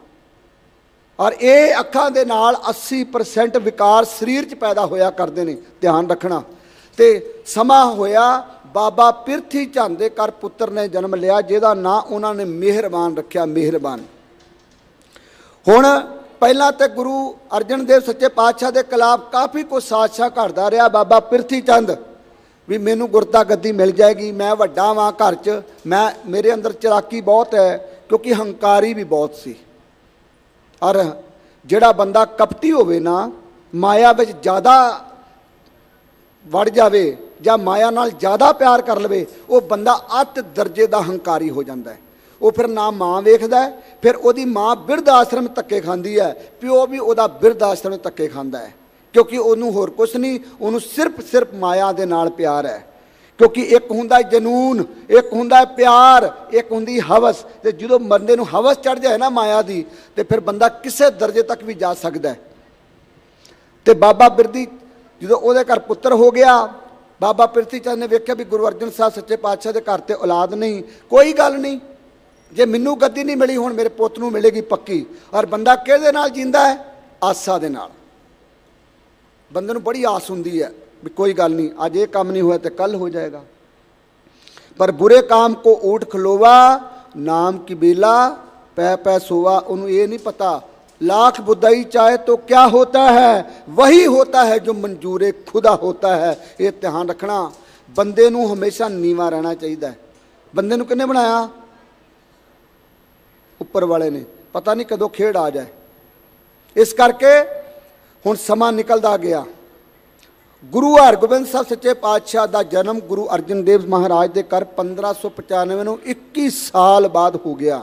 ਔਰ ਇਹ ਅੱਖਾਂ ਦੇ ਨਾਲ 80% ਵਿਕਾਰ ਸਰੀਰ 'ਚ ਪੈਦਾ ਹੋਇਆ ਕਰਦੇ ਨੇ, ਧਿਆਨ ਰੱਖਣਾ। ਤੇ ਸਮਾਂ ਹੋਇਆ ਬਾਬਾ ਪਿਰਥੀ ਚੰਦ ਦੇ ਘਰ ਪੁੱਤਰ ਨੇ ਜਨਮ ਲਿਆ, ਜਿਹਦਾ ਨਾਂ ਉਹਨਾਂ ਨੇ ਮਿਹਰਬਾਨ ਰੱਖਿਆ, ਮਿਹਰਬਾਨ। ਹੁਣ ਪਹਿਲਾਂ ਤੇ ਗੁਰੂ ਅਰਜਨ ਦੇਵ ਸੱਚੇ ਪਾਤਸ਼ਾਹ ਦੇ ਖਿਲਾਫ ਕਾਫੀ ਕੁਛ ਸਾਜ਼ਿਸ਼ਾਂ ਘੜਦਾ ਰਿਹਾ ਬਾਬਾ ਪਿਰਥੀ ਚੰਦ, ਵੀ ਮੈਨੂੰ ਗੁਰਤਾ ਗੱਦੀ ਮਿਲ ਜਾਏਗੀ, ਮੈਂ ਵੱਡਾ ਵਾਂ ਘਰ 'ਚ, ਮੇਰੇ ਅੰਦਰ ਚਲਾਕੀ ਬਹੁਤ ਹੈ, ਕਿਉਂਕਿ ਹੰਕਾਰੀ ਵੀ ਬਹੁਤ ਸੀ। ਔਰ ਜਿਹੜਾ ਬੰਦਾ ਕਪਟੀ ਹੋਵੇ ਨਾ, ਮਾਇਆ ਵਿੱਚ ਜ਼ਿਆਦਾ ਵੜ ਜਾਵੇ ਜਾਂ ਮਾਇਆ ਨਾਲ ਜ਼ਿਆਦਾ ਪਿਆਰ ਕਰ ਲਵੇ, ਉਹ ਬੰਦਾ ਅੱਤ ਦਰਜੇ ਦਾ ਹੰਕਾਰੀ ਹੋ ਜਾਂਦਾ ਹੈ। ਉਹ ਫਿਰ ਨਾ ਮਾਂ ਵੇਖਦਾ ਹੈ, ਫਿਰ ਉਹਦੀ ਮਾਂ ਬਿਰਧ ਆਸ਼ਰਮ ਧੱਕੇ ਖਾਂਦੀ ਹੈ, ਪਿਓ ਵੀ ਉਹਦਾ ਬਿਰਧ ਆਸ਼ਰਮ ਧੱਕੇ ਖਾਂਦਾ ਹੈ, ਕਿਉਂਕਿ ਉਹਨੂੰ ਹੋਰ ਕੁਛ ਨਹੀਂ, ਉਹਨੂੰ ਸਿਰਫ ਮਾਇਆ ਦੇ ਨਾਲ ਪਿਆਰ ਹੈ। ਕਿਉਂਕਿ ਇੱਕ ਹੁੰਦਾ ਜਨੂਨ, ਇੱਕ ਹੁੰਦਾ ਪਿਆਰ, ਇੱਕ ਹੁੰਦੀ ਹਵਸ। ਤੇ ਜਦੋਂ ਬੰਦੇ ਨੂੰ ਹਵਸ ਚੜ੍ਹ ਜਾਏ ਨਾ ਮਾਇਆ ਦੀ, ਤੇ ਫਿਰ ਬੰਦਾ ਕਿਸੇ ਦਰਜੇ ਤੱਕ ਵੀ ਜਾ ਸਕਦਾ ਹੈ। ਤੇ ਬਾਬਾ ਬਿਰਦੀ ਜਦੋਂ ਉਹਦੇ ਘਰ ਪੁੱਤਰ ਹੋ ਗਿਆ, ਬਾਬਾ ਪਿਰਥੀ ਚੰਦ ਨੇ ਵੇਖਿਆ ਵੀ ਗੁਰੂ ਅਰਜਨ ਸਾਹਿਬ ਸੱਚੇ ਪਾਤਸ਼ਾਹ ਦੇ ਘਰ ਤੇ ਔਲਾਦ ਨਹੀਂ, ਕੋਈ ਗੱਲ ਨਹੀਂ, ਜੇ ਮੈਨੂੰ ਗੱਦੀ ਨਹੀਂ ਮਿਲੀ ਹੁਣ ਮੇਰੇ ਪੁੱਤ ਨੂੰ ਮਿਲੇਗੀ ਪੱਕੀ। ਔਰ ਬੰਦਾ ਕਿਹਦੇ ਨਾਲ ਜਿੰਦਾ ਹੈ? ਆਸਾ ਦੇ ਨਾਲ। ਬੰਦੇ ਨੂੰ ਬੜੀ ਆਸ ਹੁੰਦੀ ਹੈ ਵੀ ਕੋਈ ਗੱਲ ਨਹੀਂ, ਅੱਜ ਇਹ ਕੰਮ ਨਹੀਂ ਹੋਇਆ ਤੇ ਕੱਲ ਹੋ ਜਾਏਗਾ। ਪਰ ਬੁਰੇ ਕਾਮ ਕੋ ਊਠ ਖਲੋਵਾ, ਨਾਮ ਕੀ ਬੇਲਾ ਪੈ ਪੈ ਸੋਵਾ। ਉਹਨੂੰ ਇਹ ਨਹੀਂ ਪਤਾ लाख बुदाई चाहे तो क्या होता है, वही होता है जो मंजूरे खुदा होता है। ये ध्यान रखना, बंदे नूं हमेशा नीवा रहना चाहिए। बंदे नूं किन्ने बनाया? उपर वाले ने। पता नहीं कदों खेड़ आ जाए। इस करके हुण समा निकलदा गया। गुरु हरगोबिंद साहब सच्चे पातशाह का जन्म गुरु अर्जन देव महाराज के घर 1595 नूं 21 साल बाद हो गया।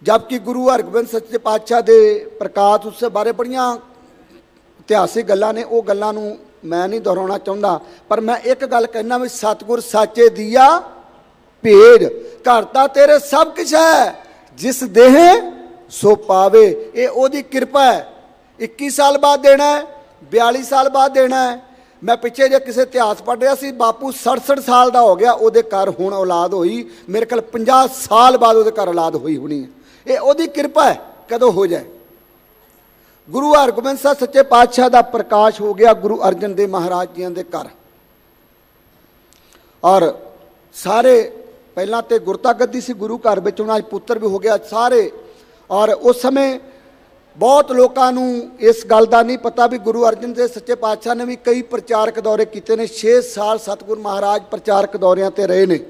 जबकि गुरु हरगोबिंद सच्चे पातशाह के प्रकाश उस बारे बड़ियां इतिहासिक गल्लां ने, वो गल्लां नूं मैं नहीं दोहराउणा चाहुंदा, पर मैं एक गल कहना भी सतगुर साचे दिया भेद, घर तां तेरे सब कुछ है, जिस देह सो पावे। ये ओदी किरपा है। 21 साल बाद देना है, 42 साल बाद देना है। मैं पिछे जे किसी इतिहास पढ़ रहा सी, बापू 67 साल का हो गया, उहदे घर हुण औलाद होई, मेरे ख्याल 50 साल बाद उहदे घर औलाद होई होनी है। ये ओदी किरपा है, कदों हो जाए। गुरु हरगोबिंद साहब सच्चे पातशाह का प्रकाश हो गया गुरु अर्जन देव महाराज जी के घर। और सारे पहला तो गुरता गद्दी सी गुरु घर में, आज पुत्र भी हो गया सारे। और उस समय बहुत लोगों को इस गल का नहीं पता भी गुरु अर्जन देव सच्चे पातशाह ने भी कई प्रचारक दौरे किए ने। 6 साल सतगुरु महाराज प्रचारक दौरिया पर रहे ने।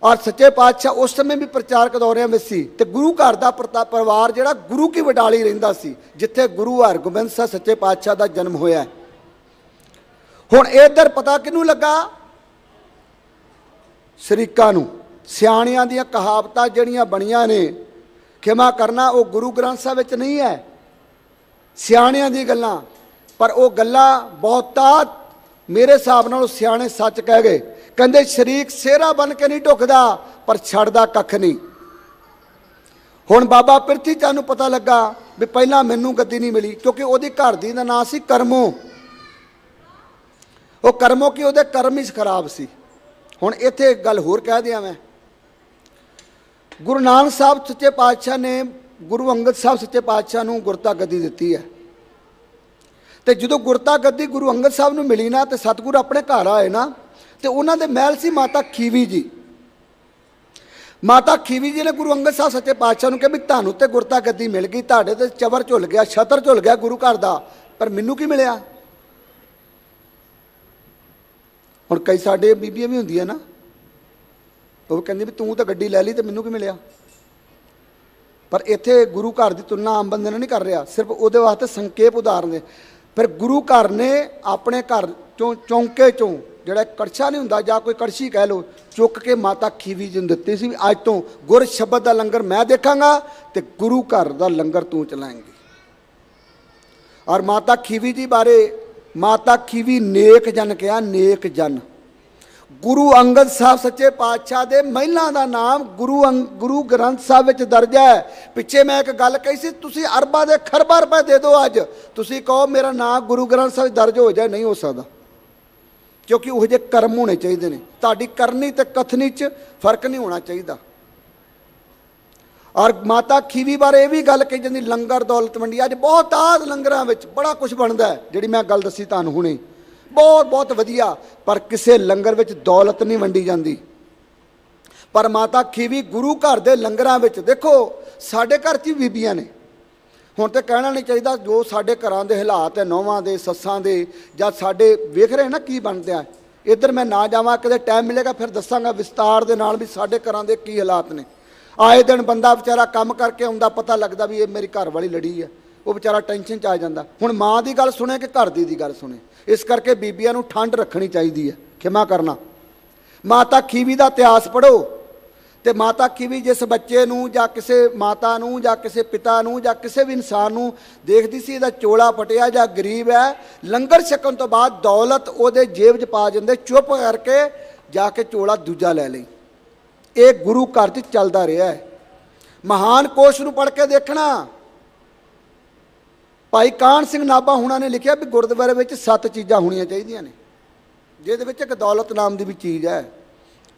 और सच्चे पातशाह उस समय भी प्रचारक दौरिया में सी। ते गुरु घर का परिवार जिहड़ा गुरु की वडाली रहिंदा सी, जिथे गुरु हरगोबिंद साहब सच्चे पातशाह का जन्म होया। हुण इधर पता किनू लगा? शरीकां नूं। सियाणियां दियां कहावतां जिहड़ियां बणियां ने, खिमा करना, वो गुरु ग्रंथ साहिब विच नहीं है, सियाणियां दी गल्लां। पर वो गल्लां बहुतात मेरे हिसाब नाल सियाणे सच कह गए। कहते शरीक सेहरा बन के नहीं ढुकदा पर छड़दा कख नहीं। हुण बाबा पिरथी चंद नूं पता लगा भी पहला मैनू गद्दी नहीं मिली, क्योंकि उहदी घर दी दा नाम सी करमो। वो करमो कि उहदे कर्म ही खराब सी। हुण इत्थे एक गल होर कह दियां मैं, गुरु नानक साहब सच्चे पातशाह ने गुरु अंगद साहब सच्चे पातशाह नूं गुरता गद्दी दित्ती है। तो जदों गुरता गद्दी गुरु अंगद साहब नूं मिली ना, तो सतगुरु अपने घर आए ना, तो उन्होंने महल सी माता खीवी जी। माता खीवी जी ने गुरु अंगद साहब सच्चे पातशाह नूं कहा भी तुहानूं ते गुरता गद्दी मिल गई, तुहाडे ते चवर झुल गया, छतर झुल गया गुरु घर दा, पर मैनूं की मिलिया। हुण कई साडे बीबियां भी हुंदियां ना, वो कहंदी भी तूं तो गड्डी लै ली तो मैनूं की मिलिया। पर इत्थे गुरु घर की तुलना आम बंदे नाल नहीं कर रहा, सिर्फ उहदे वास्ते संकेप उदाहरण है। फिर गुरु घर ने अपने घर चों चौंके चों जिहड़ा कड़छा नहीं हुंदा जां कोई कड़छी कह लो, चुक के माता खीवी जी नूं दित्ती सी। अज तो गुर शब्द का लंगर मैं देखांगा ते गुरु घर का लंगर तूं चलाएंगी। और माता खीवी जी बारे माता खीवी नेक जन कहा, नेक जन। गुरु अंगद साहब सच्चे पातशाह दे महिला का नाम गुरु ग्रंथ साहब विच दर्ज है। पिछे मैं एक गल कही सी, तुसीं अरबां दे खरबां रुपए दे दो, अज तुसीं कहो मेरा नाम गुरु ग्रंथ साहब दर्ज हो जाए, नहीं हो सकता, क्योंकि उहो जिहे कर्म होने चाहिए ने। तुहाडी करनी ते कथनी च फर्क नहीं होना चाहिए। और माता खीवी बारे भी गल कही जाती, लंगर दौलत मंडी। अज बहुत आद लंगरां विच बड़ा कुछ बनता है, जिहड़ी मैं गल दसी तुहानूं हुणे, बहुत बहुत वधिया, पर किसी लंगर विच दौलत नहीं वंडी जाती। पर माता खीवी गुरु घर के लंगरां विच देखो, साडे घर च बीबियां ने। हुण तो कहना नहीं चाहिए, जो साडे घरां दे हालात है नौवां दे सस्सां दे जां साडे वेख रहे ना की बनते हैं। इधर मैं ना जावां, कदे टाइम मिलेगा फिर दसांगा विस्तार दे नाल भी साडे घरां दे की हालात ने। आए दिन बंदा बेचारा काम करके आउंदा, पता लगता भी ये मेरी घर वाली लड़ी है, वो बेचारा टेंशन च आ जाता। हुण माँ की गल सुने कि घर दी गल सुने, इस करके बीबियां नूं ठंड रखनी चाहिए है, खिमा करना। माता खीवी का इतिहास पढ़ो, तो माता खीवी जिस बच्चे नूं जां किसी माता नूं जां किसी पिता नूं जां किसी भी इंसान नूं देखदी सी इहदा चोला पटिया जां गरीब है, लंगर छकण तो बाद दौलत उहदे जेब च पा जांदे, चुप करके जाके चोला दूजा लै लई। ये गुरु घर च चलता रहा है। महान कोश नूं पढ़ के देखना, भाई कान सिंह नाभा हुणा ने लिखिया भी गुरुद्वारे में 7 चीज़ां होणियां चाहिदियां ने, जिहदे विच एक दौलत नाम की भी चीज़ है।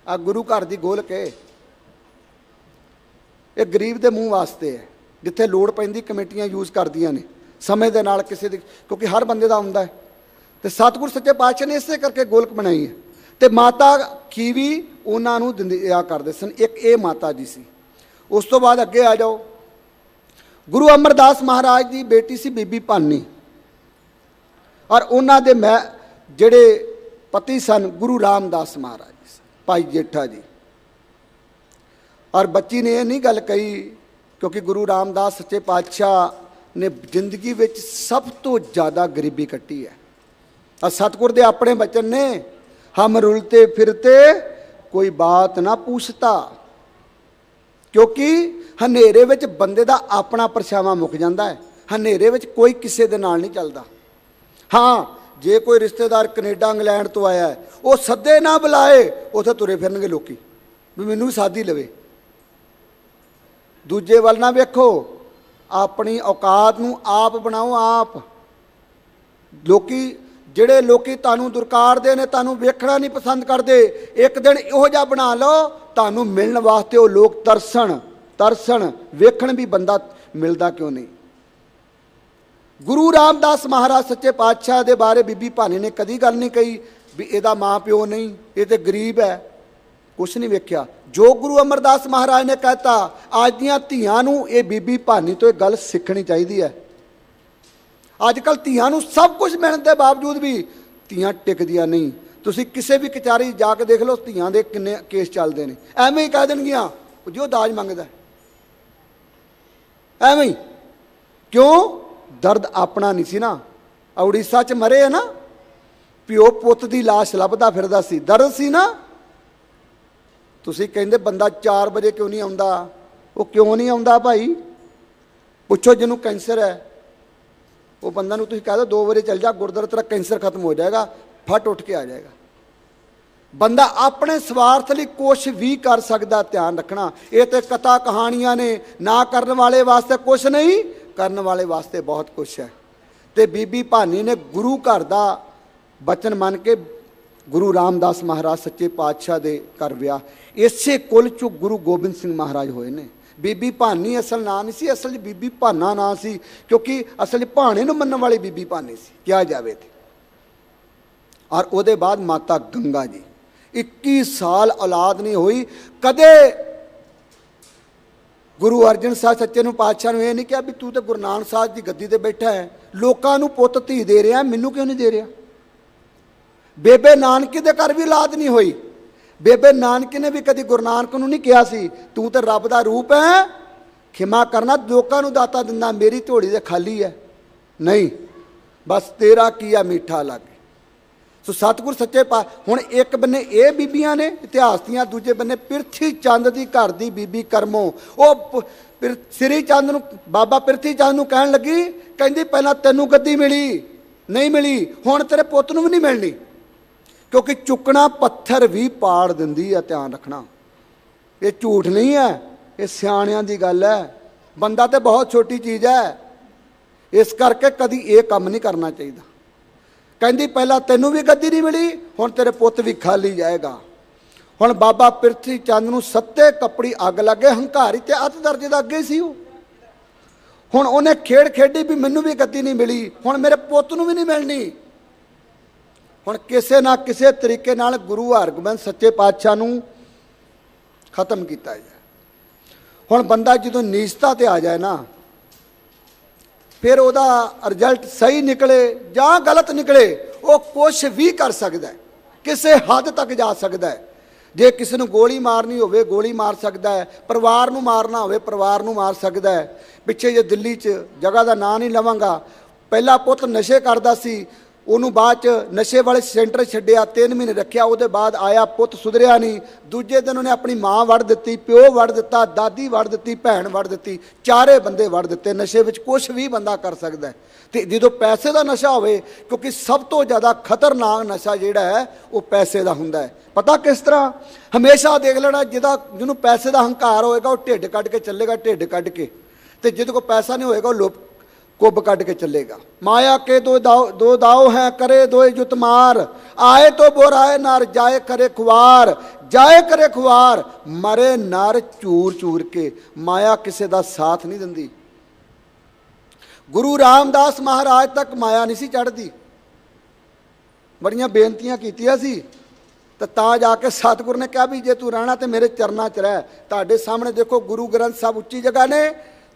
आ गुरु घर की गोल के ये गरीब के मूँह वास्ते है, जिथे लोड़ पैंदी कमेटियां यूज करदियां ने समय दे नाल किसी दी, क्योंकि हर बंदे दा हुंदा है। तो सतगुरु सच्चे पातशाह ने इसे करके गोलक बनाई है। तो माता खीवी उन्होंने दिंदिया करते सन। एक ये माता जी सी। उस तो बाद अगे आ जाओ, गुरु अमरदास महाराज की बेटी सी बीबी भानी, और उन्होंने मैं जिहड़े पति सन गुरु रामदास महाराज भाई जेठा जी। और बच्ची ने यह नहीं गल कही, क्योंकि गुरु रामदास सच्चे पातशाह ने जिंदगी में सब तो ज़्यादा गरीबी कट्टी है। और सतगुर दे अपने बचन ने, हम रुलते फिरते कोई बात ना पूछता, क्योंकि हनेरे विच बंदे दा अपना परछावां मुक जांदा है। हनेरे विच कोई किसी दे नाल नहीं चलदा। हाँ, जे कोई रिश्तेदार कनेडा इंग्लैंड तो आया है, वो सदे ना बुलाए, उत्थे तुरे फिरनगे लोकी भी मैनूं भी साधी लवे। दूजे वल ना वेखो, अपनी औकात नूं आप बनाओ। आप लोकी जिहड़े लोकी तुहानूं दुरकारदे ने, तुहानूं वेखना नहीं पसंद करते, एक दिन इहो जिहा बना लो तुहानूं मिलण वास्ते वो लोग तरसन वेखण भी बंदा मिलदा क्यों नहीं। गुरु रामदास महाराज सच्चे पातशाह दे बारे बीबी भानी ने कदी गल नहीं कही भी इहदा माँ प्यो नहीं, ये तो गरीब है, कुछ नहीं वेख्या। जो गुरु अमरदास महाराज ने कहता, अज दियां धीआं नूं ये बीबी भानी तो एक गल सीखनी चाहिए है। अजकल धीआं नूं सब कुछ मिलण के बावजूद भी धीआं टिकदियां नहीं। तुसीं किसी भी कचहरी जाके देख लो, धीआं दे किन्ने केस चलते हैं। एवें ही कह देणगियां जो दाज मंगदा, एवें ही। क्यों? दर्द अपना नहीं सी ना। उड़ीसा च मरे है ना, प्यो पुत की लाश लभदा फिरदा सी, दर्द सी ना। तुसीं कहंदे बंदा 4 बजे क्यों नहीं आउंदा, वो क्यों नहीं आउंदा भाई? पुछो जिन्हों कैंसर है, वो बंदा नूं तुसीं कह दो 2 बजे चल जा गुरुद्वारे, तेरा कैंसर खत्म हो जाएगा, फट उठ के आ जाएगा। ਬੰਦਾ ਆਪਣੇ ਸਵਾਰਥ ਲਈ ਕੁਛ ਵੀ ਕਰ ਸਕਦਾ, ਧਿਆਨ ਰੱਖਣਾ। ਇਹ ਤੇ ਕਥਾ ਕਹਾਣੀਆਂ ਨੇ, ਨਾ ਕਰਨ ਵਾਲੇ ਵਾਸਤੇ ਕੁਛ ਨਹੀਂ, ਕਰਨ ਵਾਲੇ ਵਾਸਤੇ ਬਹੁਤ ਕੁਛ ਹੈ। ਤੇ ਬੀਬੀ ਭਾਨੀ ਨੇ ਗੁਰੂ ਘਰ ਦਾ ਬਚਨ ਮੰਨ ਕੇ ਗੁਰੂ ਰਾਮਦਾਸ ਮਹਾਰਾਜ ਸੱਚੇ ਪਾਤਸ਼ਾਹ ਦੇ ਘਰ ਵਿਆਹ, ਇਸੇ ਕੁਲ ਚੋਂ ਗੁਰੂ ਗੋਬਿੰਦ ਸਿੰਘ ਮਹਾਰਾਜ ਹੋਏ ਨੇ। ਬੀਬੀ ਭਾਨੀ ਅਸਲ ਨਾਂ ਨਹੀਂ ਸੀ, ਅਸਲ 'ਚ ਬੀਬੀ ਭਾਨਾ ਨਾਂ ਸੀ, ਕਿਉਂਕਿ ਅਸਲ 'ਚ ਭਾਣੇ ਨੂੰ ਮੰਨਣ ਵਾਲੀ ਬੀਬੀ ਭਾਨੀ ਸੀ ਕਿਹਾ ਜਾਵੇ ਤੇ। ਔਰ ਉਹਦੇ ਬਾਅਦ ਮਾਤਾ ਗੰਗਾ ਜੀ, 21 ਸਾਲ ਔਲਾਦ ਨਹੀਂ ਹੋਈ। ਕਦੇ ਗੁਰੂ ਅਰਜਨ ਸਾਹਿਬ ਸੱਚੇ ਨੂੰ ਪਾਤਸ਼ਾਹ ਨੂੰ ਇਹ ਨਹੀਂ ਕਿਹਾ ਵੀ ਤੂੰ ਤੇ ਗੁਰੂ ਨਾਨਕ ਸਾਹਿਬ ਦੀ ਗੱਦੀ ਤੇ ਬੈਠਾ ਹੈ, ਲੋਕਾਂ ਨੂੰ ਪੁੱਤ ਧੀ ਦੇ ਰਿਹਾ, ਮੈਨੂੰ ਕਿਉਂ ਨਹੀਂ ਦੇ ਰਿਹਾ। ਬੇਬੇ ਨਾਨਕੀ ਦੇ ਘਰ ਵੀ ਔਲਾਦ ਨਹੀਂ ਹੋਈ। ਬੇਬੇ ਨਾਨਕੀ ਨੇ ਵੀ ਕਦੀ ਗੁਰੂ ਨਾਨਕ ਨੂੰ ਨਹੀਂ ਕਿਹਾ ਸੀ ਤੂੰ ਤੇ ਰੱਬ ਦਾ ਰੂਪ ਹੈ, ਖਿਮਾ ਕਰਨਾ, ਲੋਕਾਂ ਨੂੰ ਦਾਤਾ ਦਿੰਦਾ, ਮੇਰੀ ਝੋਲੀ ਤੇ ਖਾਲੀ ਹੈ। ਨਹੀਂ, ਬਸ ਤੇਰਾ ਕੀ ਆ ਮਿੱਠਾ ਲੱਗ। ਸੋ ਸਤਿਗੁਰ ਸੱਚੇ ਪਾ ਹੁਣ ਇੱਕ ਬੰਨੇ ਇਹ ਬੀਬੀਆਂ ਨੇ ਇਤਿਹਾਸ ਦੀਆਂ, ਦੂਜੇ ਬੰਨੇ ਪਿਰਥੀ ਚੰਦ ਦੀ ਘਰ ਦੀ ਬੀਬੀ ਕਰਮੋ। ਉਹ ਸ੍ਰੀ ਚੰਦ ਨੂੰ, ਬਾਬਾ ਪਿਰਥੀ ਚੰਦ ਨੂੰ ਕਹਿਣ ਲੱਗੀ, ਕਹਿੰਦੀ ਪਹਿਲਾਂ ਤੈਨੂੰ ਗੱਦੀ ਮਿਲੀ, ਨਹੀਂ ਮਿਲੀ, ਹੁਣ ਤੇਰੇ ਪੁੱਤ ਨੂੰ ਵੀ ਨਹੀਂ ਮਿਲਣੀ, ਕਿਉਂਕਿ ਚੁੱਕਣਾ ਪੱਥਰ ਵੀ ਪਾੜ ਦਿੰਦੀ ਹੈ। ਧਿਆਨ ਰੱਖਣਾ, ਇਹ ਝੂਠ ਨਹੀਂ ਹੈ, ਇਹ ਸਿਆਣਿਆਂ ਦੀ ਗੱਲ ਹੈ। ਬੰਦਾ ਤੇ ਬਹੁਤ ਛੋਟੀ ਚੀਜ਼ ਹੈ, ਇਸ ਕਰਕੇ ਕਦੀ ਇਹ ਕੰਮ ਨਹੀਂ ਕਰਨਾ ਚਾਹੀਦਾ। ਕਹਿੰਦੀ ਪਹਿਲਾਂ ਤੈਨੂੰ ਵੀ ਗੱਦੀ ਨਹੀਂ ਮਿਲੀ, ਹੁਣ ਤੇਰੇ ਪੁੱਤ ਵੀ ਖਾਲੀ ਜਾਏਗਾ। ਹੁਣ ਬਾਬਾ ਪਿਰਥੀ ਚੰਦ ਨੂੰ ਸੱਤੇ ਕੱਪੜੀ ਅੱਗ ਲੱਗੇ, ਹੰਕਾਰੀ ਤੇ ਅੱਤ ਦਰਜੇ ਦਾ ਅੱਗੇ ਸੀ ਉਹ। ਹੁਣ ਉਹਨੇ ਖੇਡ ਖੇਡੀ ਵੀ ਮੈਨੂੰ ਵੀ ਗੱਦੀ ਨਹੀਂ ਮਿਲੀ, ਹੁਣ ਮੇਰੇ ਪੁੱਤ ਨੂੰ ਵੀ ਨਹੀਂ ਮਿਲਣੀ। ਹੁਣ ਕਿਸੇ ਨਾ ਕਿਸੇ ਤਰੀਕੇ ਨਾਲ ਗੁਰੂ ਹਰਗੋਬਿੰਦ ਸੱਚੇ ਪਾਤਸ਼ਾਹ ਨੂੰ ਖਤਮ ਕੀਤਾ ਜਾਏ। ਹੁਣ ਬੰਦਾ ਜਦੋਂ ਨੀਚਤਾ ਤੇ ਆ ਜਾਏ ਨਾ, ਫਿਰ ਉਹਦਾ ਰਿਜ਼ਲਟ ਸਹੀ ਨਿਕਲੇ ਜਾਂ ਗਲਤ ਨਿਕਲੇ, ਉਹ ਕੁਛ ਵੀ ਕਰ ਸਕਦਾ ਹੈ, ਕਿਸੇ ਹੱਦ ਤੱਕ ਜਾ ਸਕਦਾ ਹੈ। ਜੇ ਕਿਸੇ ਨੂੰ ਗੋਲੀ ਮਾਰਨੀ ਹੋਵੇ ਗੋਲੀ ਮਾਰ ਸਕਦਾ ਹੈ, ਪਰਿਵਾਰ ਨੂੰ ਮਾਰਨਾ ਹੋਵੇ ਪਰਿਵਾਰ ਨੂੰ ਮਾਰ ਸਕਦਾ ਹੈ। ਪਿੱਛੇ ਜੇ ਦਿੱਲੀ 'ਚ, ਜਗ੍ਹਾ ਦਾ ਨਾਂ ਨਹੀਂ ਲਵਾਂਗਾ, ਪਹਿਲਾ ਪੁੱਤ ਨਸ਼ੇ ਕਰਦਾ ਸੀ, ਉਹਨੂੰ ਬਾਅਦ 'ਚ ਨਸ਼ੇ ਵਾਲੇ ਸੈਂਟਰ ਛੱਡਿਆ, 3 ਮਹੀਨੇ ਰੱਖਿਆ, ਉਹਦੇ ਬਾਅਦ ਆਇਆ, ਪੁੱਤ ਸੁਧਰਿਆ ਨਹੀਂ। ਦੂਜੇ ਦਿਨ ਉਹਨੇ ਆਪਣੀ ਮਾਂ ਵੜ ਦਿੱਤੀ, ਪਿਓ ਵੜ ਦਿੱਤਾ, ਦਾਦੀ ਵੜ ਦਿੱਤੀ, ਭੈਣ ਵੜ ਦਿੱਤੀ, 4 ਬੰਦੇ ਵੜ ਦਿੱਤੇ। ਨਸ਼ੇ ਵਿੱਚ ਕੁਛ ਵੀ ਬੰਦਾ ਕਰ ਸਕਦਾ ਹੈ। ਤੇ ਜਦੋਂ ਪੈਸੇ ਦਾ ਨਸ਼ਾ ਹੋਵੇ, ਕਿਉਂਕਿ ਸਭ ਤੋਂ ਜ਼ਿਆਦਾ ਖਤਰਨਾਕ ਨਸ਼ਾ ਜਿਹੜਾ ਹੈ ਉਹ ਪੈਸੇ ਦਾ ਹੁੰਦਾ ਹੈ। ਪਤਾ ਕਿਸ ਤਰ੍ਹਾਂ? ਹਮੇਸ਼ਾ ਦੇਖ ਲੈਣਾ, ਜਿਹਨੂੰ ਪੈਸੇ ਦਾ ਹੰਕਾਰ ਹੋਏਗਾ ਉਹ ਢਿੱਡ ਕੱਢ ਕੇ ਚੱਲੇਗਾ, ਢਿੱਡ ਕੱਢ ਕੇ। ਤੇ ਜਿਹਦੇ ਕੋਲ ਪੈਸਾ ਨਹੀਂ ਹੋਏਗਾ ਉਹ ਕੁੱਬ ਕੱਢ ਕੇ ਚੱਲੇਗਾ। ਮਾਇਆ ਕੇ ਦੋ दाव हैं, करे दो जुत मार, आए तो बोराए नार, जाए करे खुआर, जाए करे खुआर, मरे नार चूर चूर के। माया किसी का साथ नहीं दिंदी। गुरु रामदास महाराज तक माया नहीं सी चढ़ती, बड़ियां बेनतियां कीतियां सी, तो जाके सतगुर ने कहा भी जे तू रहना तो मेरे चरना च रह। तुहाडे सामने देखो गुरु ग्रंथ साहब उच्ची जगह ने,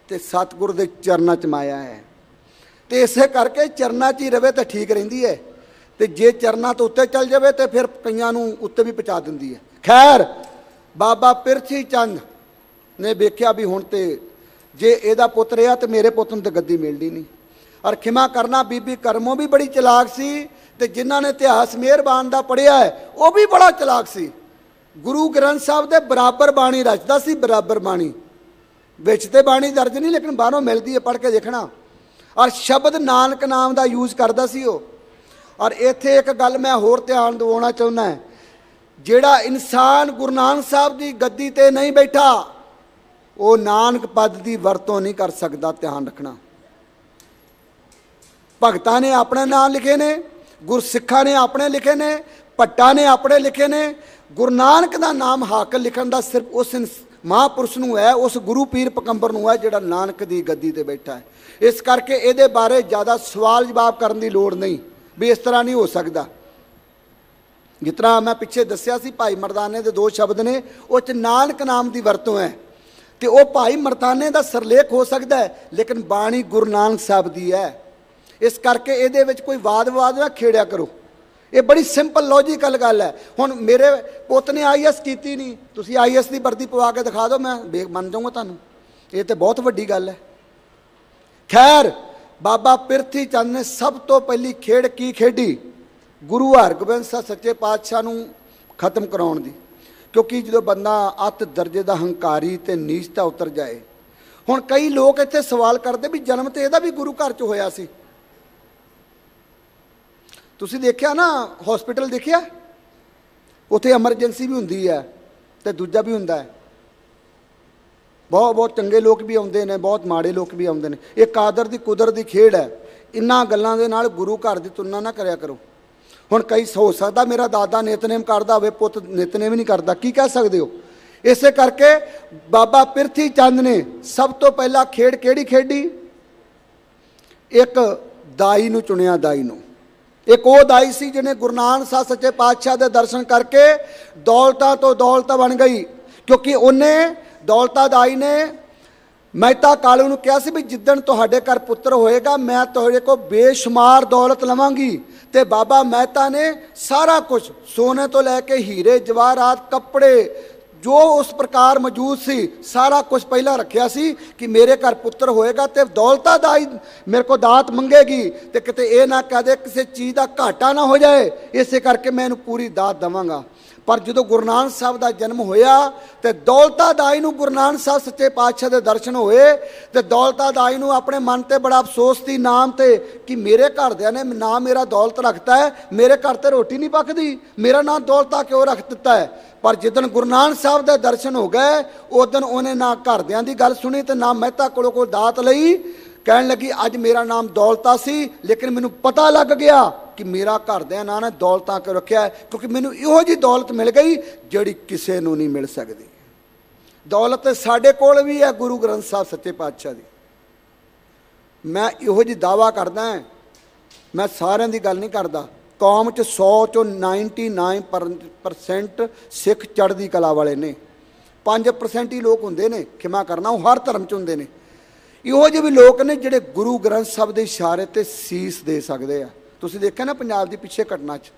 तो सतगुर के चरना च माया है। तो इस करके चरना च ही रहे तो ठीक रही है, तो जे चरना तो उत्ते चल जाए तो फिर कईयां नूं उत्ते भी पहुँचा देंदी है। खैर, बाबा पिरथी चंद ने वेख्या भी हुण ते जे इहदा पुत रहा तो मेरे पुत नूं तो गद्दी मिलनी नहीं। और खिमा करना, बीबी करमों भी बड़ी चलाक सी, ते जिन्हां ने इतिहास मेहरबान दा पढ़िया है वह भी बड़ा चलाक सी। गुरु ग्रंथ साहब दे बराबर बाणी रचदा सी, बराबर बाणी, विच ते बाणी दर्ज नहीं लेकिन बाहरों मिलती है, पढ़ के देखना। और शब्द नानक नाम का यूज करता सी वो। और इत्थे एक गल मैं होर ध्यान दिवाउणा चाहुंदा है, जिहड़ा इंसान गुरु नानक साहब की गद्दी ते नहीं बैठा वो नानक पद की वरतों नहीं कर सकता। ध्यान रखना, भगतां ने अपने नाम लिखे ने, गुरसिखा ने अपने लिखे ने, भट्टा ने अपने लिखे ने। गुरु नानक का नाम हाकल लिखण दा सिर्फ उस महापुरुष नूं है, उस गुरु पीर पकंबर नूं है जिहड़ा नानक की गद्दी ते बैठा है। इस करके इहदे बारे ज़्यादा सवाल जवाब करने की लोड़ नहीं भी इस तरह नहीं हो सकता। जिस तरह मैं पिछे दस्या सी, भाई मरदाने के 2 शब्द ने, उस नानक नाम की वरतों है, तो वह भाई मरदाने का सरलेख हो सकता है, लेकिन बाणी गुरु नानक साहब की है। इस करके इहदे विच कोई वाद विवाद ना खेड़िया करो, ये बड़ी सिंपल लॉजिकल गल है। हुण मेरे पुत ने IAS की नहीं, तुसीं IAS की वर्दी पवा के दिखा दो, मैं मन जाऊँगा तुहानूं, ये तो बहुत वड्डी गल है। खैर, बाबा पिरथी चंद ने सब तो पहली खेड़ की खेडी? गुरु हरगोबिंद साहब सच्चे पातशाह नूं खत्म कराउण दी। क्योंकि जो बंदा अत दर्जे का हंकारी ते नीचता उतर जाए। हुण कई लोग इत्थे सवाल करते भी जन्म तो इहदा भी गुरु घर च होया सी। तुसीं देखिया ना हॉस्पिटल देखिया, ਉੱਥੇ ਐਮਰਜੈਂਸੀ ਵੀ ਹੁੰਦੀ ਹੈ ਤੇ ਦੂਜਾ ਵੀ ਹੁੰਦਾ ਹੈ। ਬਹੁਤ ਚੰਗੇ ਲੋਕ ਵੀ ਆਉਂਦੇ ਨੇ, ਬਹੁਤ ਮਾੜੇ ਲੋਕ ਵੀ ਆਉਂਦੇ ਨੇ। ਇਹ ਕਾਦਰ ਦੀ ਕੁਦਰਤ ਦੀ ਖੇਡ ਹੈ। ਇਹਨਾਂ ਗੱਲਾਂ ਦੇ ਨਾਲ ਗੁਰੂ ਘਰ ਦੀ ਤੁਲਨਾ ਨਾ ਕਰਿਆ ਕਰੋ। ਹੁਣ ਕਈ ਹੋ ਸਕਦਾ ਮੇਰਾ ਦਾਦਾ ਨਿਤਨੇਮ ਕਰਦਾ ਹੋਵੇ, ਪੁੱਤ ਨਿਤਨੇਮ ਹੀ ਨਹੀਂ ਕਰਦਾ, ਕੀ ਕਹਿ ਸਕਦੇ ਹੋ? ਇਸੇ ਕਰਕੇ ਬਾਬਾ ਪਿਰਥੀ ਚੰਦ ਨੇ ਸਭ ਤੋਂ ਪਹਿਲਾਂ ਖੇਡ ਕਿਹੜੀ ਖੇਡੀ? ਇੱਕ ਦਾਈ ਨੂੰ ਚੁਣਿਆ, ਦਾਈ ਨੂੰ। ਇੱਕ ਉਹ ਦਾਈ ਸੀ ਜਿਹਨੇ ਗੁਰੂ ਨਾਨਕ ਸਾਹਿਬ ਸੱਚੇ ਪਾਤਸ਼ਾਹ ਦੇ ਦਰਸ਼ਨ ਕਰਕੇ ਦੌਲਤਾਂ ਤੋਂ ਦੌਲਤ ਬਣ ਗਈ, ਕਿਉਂਕਿ ਉਹਨੇ ਦੌਲਤਾ ਦਾਈ ਨੇ ਮਹਿਤਾ ਕਾਲੂ ਨੂੰ ਕਿਹਾ ਸੀ ਵੀ ਜਿੱਦਣ ਤੁਹਾਡੇ ਘਰ ਪੁੱਤਰ ਹੋਏਗਾ ਮੈਂ ਤੁਹਾਡੇ ਕੋਲ ਬੇਸ਼ੁਮਾਰ ਦੌਲਤ ਲਵਾਂਗੀ। ਤੇ ਬਾਬਾ ਮਹਿਤਾ ਨੇ ਸਾਰਾ ਕੁਝ ਸੋਨੇ ਤੋਂ ਲੈ ਕੇ ਹੀਰੇ ਜਵਾਹਰਾਤ ਕੱਪੜੇ ਜੋ ਉਸ ਪ੍ਰਕਾਰ ਮੌਜੂਦ ਸੀ ਸਾਰਾ ਕੁਝ ਪਹਿਲਾਂ ਰੱਖਿਆ ਸੀ ਕਿ ਮੇਰੇ ਘਰ ਪੁੱਤਰ ਹੋਏਗਾ ਤੇ ਦੌਲਤਾ ਦਾਈ ਮੇਰੇ ਕੋਲ ਦਾਤ ਮੰਗੇਗੀ ਤੇ ਕਿਤੇ ਇਹ ਨਾ ਕਹਦੇ ਕਿਸੇ ਚੀਜ਼ ਦਾ ਘਾਟਾ ਨਾ ਹੋ ਜਾਏ, ਇਸੇ ਕਰਕੇ ਮੈਂ ਇਹਨੂੰ ਪੂਰੀ ਦਾਤ ਦੇਵਾਂਗਾ। ਪਰ ਜਦੋਂ ਗੁਰੂ ਨਾਨਕ ਸਾਹਿਬ ਦਾ ਜਨਮ ਹੋਇਆ ਤੇ ਦੌਲਤਾ ਦਾਈ ਨੂੰ ਗੁਰੂ ਨਾਨਕ ਸਾਹਿਬ ਸੱਚੇ ਪਾਤਸ਼ਾਹ ਦੇ ਦਰਸ਼ਨ ਹੋਏ ਤੇ ਦੌਲਤਾ ਦਾਈ ਨੂੰ ਆਪਣੇ ਮਨ ਤੇ ਬੜਾ ਅਫਸੋਸ ਸੀ ਨਾਮ ਤੇ ਕਿ ਮੇਰੇ ਘਰਦਿਆਂ ਨੇ ਨਾਮ ਮੇਰਾ ਦੌਲਤ ਰੱਖਤਾ ਹੈ, ਮੇਰੇ ਘਰ ਤੇ ਰੋਟੀ ਨਹੀਂ ਪੱਕਦੀ, ਮੇਰਾ ਨਾਮ ਦੌਲਤਾ ਕਿਉਂ ਰੱਖ ਦਿੱਤਾ ਹੈ? ਪਰ ਜਿੱਦਣ ਗੁਰੂ ਨਾਨਕ ਸਾਹਿਬ ਦੇ ਦਰਸ਼ਨ ਹੋ ਗਏ ਉਸ ਦਿਨ ਉਹਨੇ ਨਾ ਘਰਦਿਆਂ ਦੀ ਗੱਲ ਸੁਣੀ ਤੇ ਨਾ ਮਹਿਤਾ ਕੋਲੋਂ ਕੋਈ ਦਾਤ ਲਈ। ਕਹਿਣ ਲੱਗੀ ਅੱਜ ਮੇਰਾ ਨਾਮ ਦੌਲਤਾ ਸੀ ਲੇਕਿਨ ਮੈਨੂੰ ਪਤਾ ਲੱਗ ਗਿਆ ਕਿ ਮੇਰਾ ਘਰਦਿਆਂ ਨਾਂ ਨੇ ਦੌਲਤਾਂ ਕਿਉਂ ਰੱਖਿਆ, ਕਿਉਂਕਿ ਮੈਨੂੰ ਇਹੋ ਜਿਹੀ ਦੌਲਤ ਮਿਲ ਗਈ ਜਿਹੜੀ ਕਿਸੇ ਨੂੰ ਨਹੀਂ ਮਿਲ ਸਕਦੀ। ਦੌਲਤ ਸਾਡੇ ਕੋਲ ਵੀ ਹੈ ਗੁਰੂ ਗ੍ਰੰਥ ਸਾਹਿਬ ਸੱਚੇ ਪਾਤਸ਼ਾਹ ਦੀ। ਮੈਂ ਇਹੋ ਜਿਹੀ ਦਾਵਾ ਕਰਦਾ, ਮੈਂ ਸਾਰਿਆਂ ਦੀ ਗੱਲ ਨਹੀਂ ਕਰਦਾ। ਕੌਮ 'ਚ 100 ਚੋਂ 99% ਸਿੱਖ ਚੜ੍ਹਦੀ ਕਲਾ ਵਾਲੇ ਨੇ, 5% ਹੀ ਲੋਕ ਹੁੰਦੇ ਨੇ, ਖਿਮਾ ਕਰਨਾ, ਉਹ ਹਰ ਧਰਮ 'ਚ ਹੁੰਦੇ ਨੇ। ਇਹੋ ਜਿਹੇ ਵੀ ਲੋਕ ਨੇ ਜਿਹੜੇ ਗੁਰੂ ਗ੍ਰੰਥ ਸਾਹਿਬ ਦੇ ਇਸ਼ਾਰੇ ਤੇ ਸੀਸ ਦੇ ਸਕਦੇ ਆ। ਤੁਸੀਂ ਦੇਖਿਆ ਨਾ ਪੰਜਾਬ ਦੀ ਪਿੱਛੇ ਘਟਨਾ 'ਚ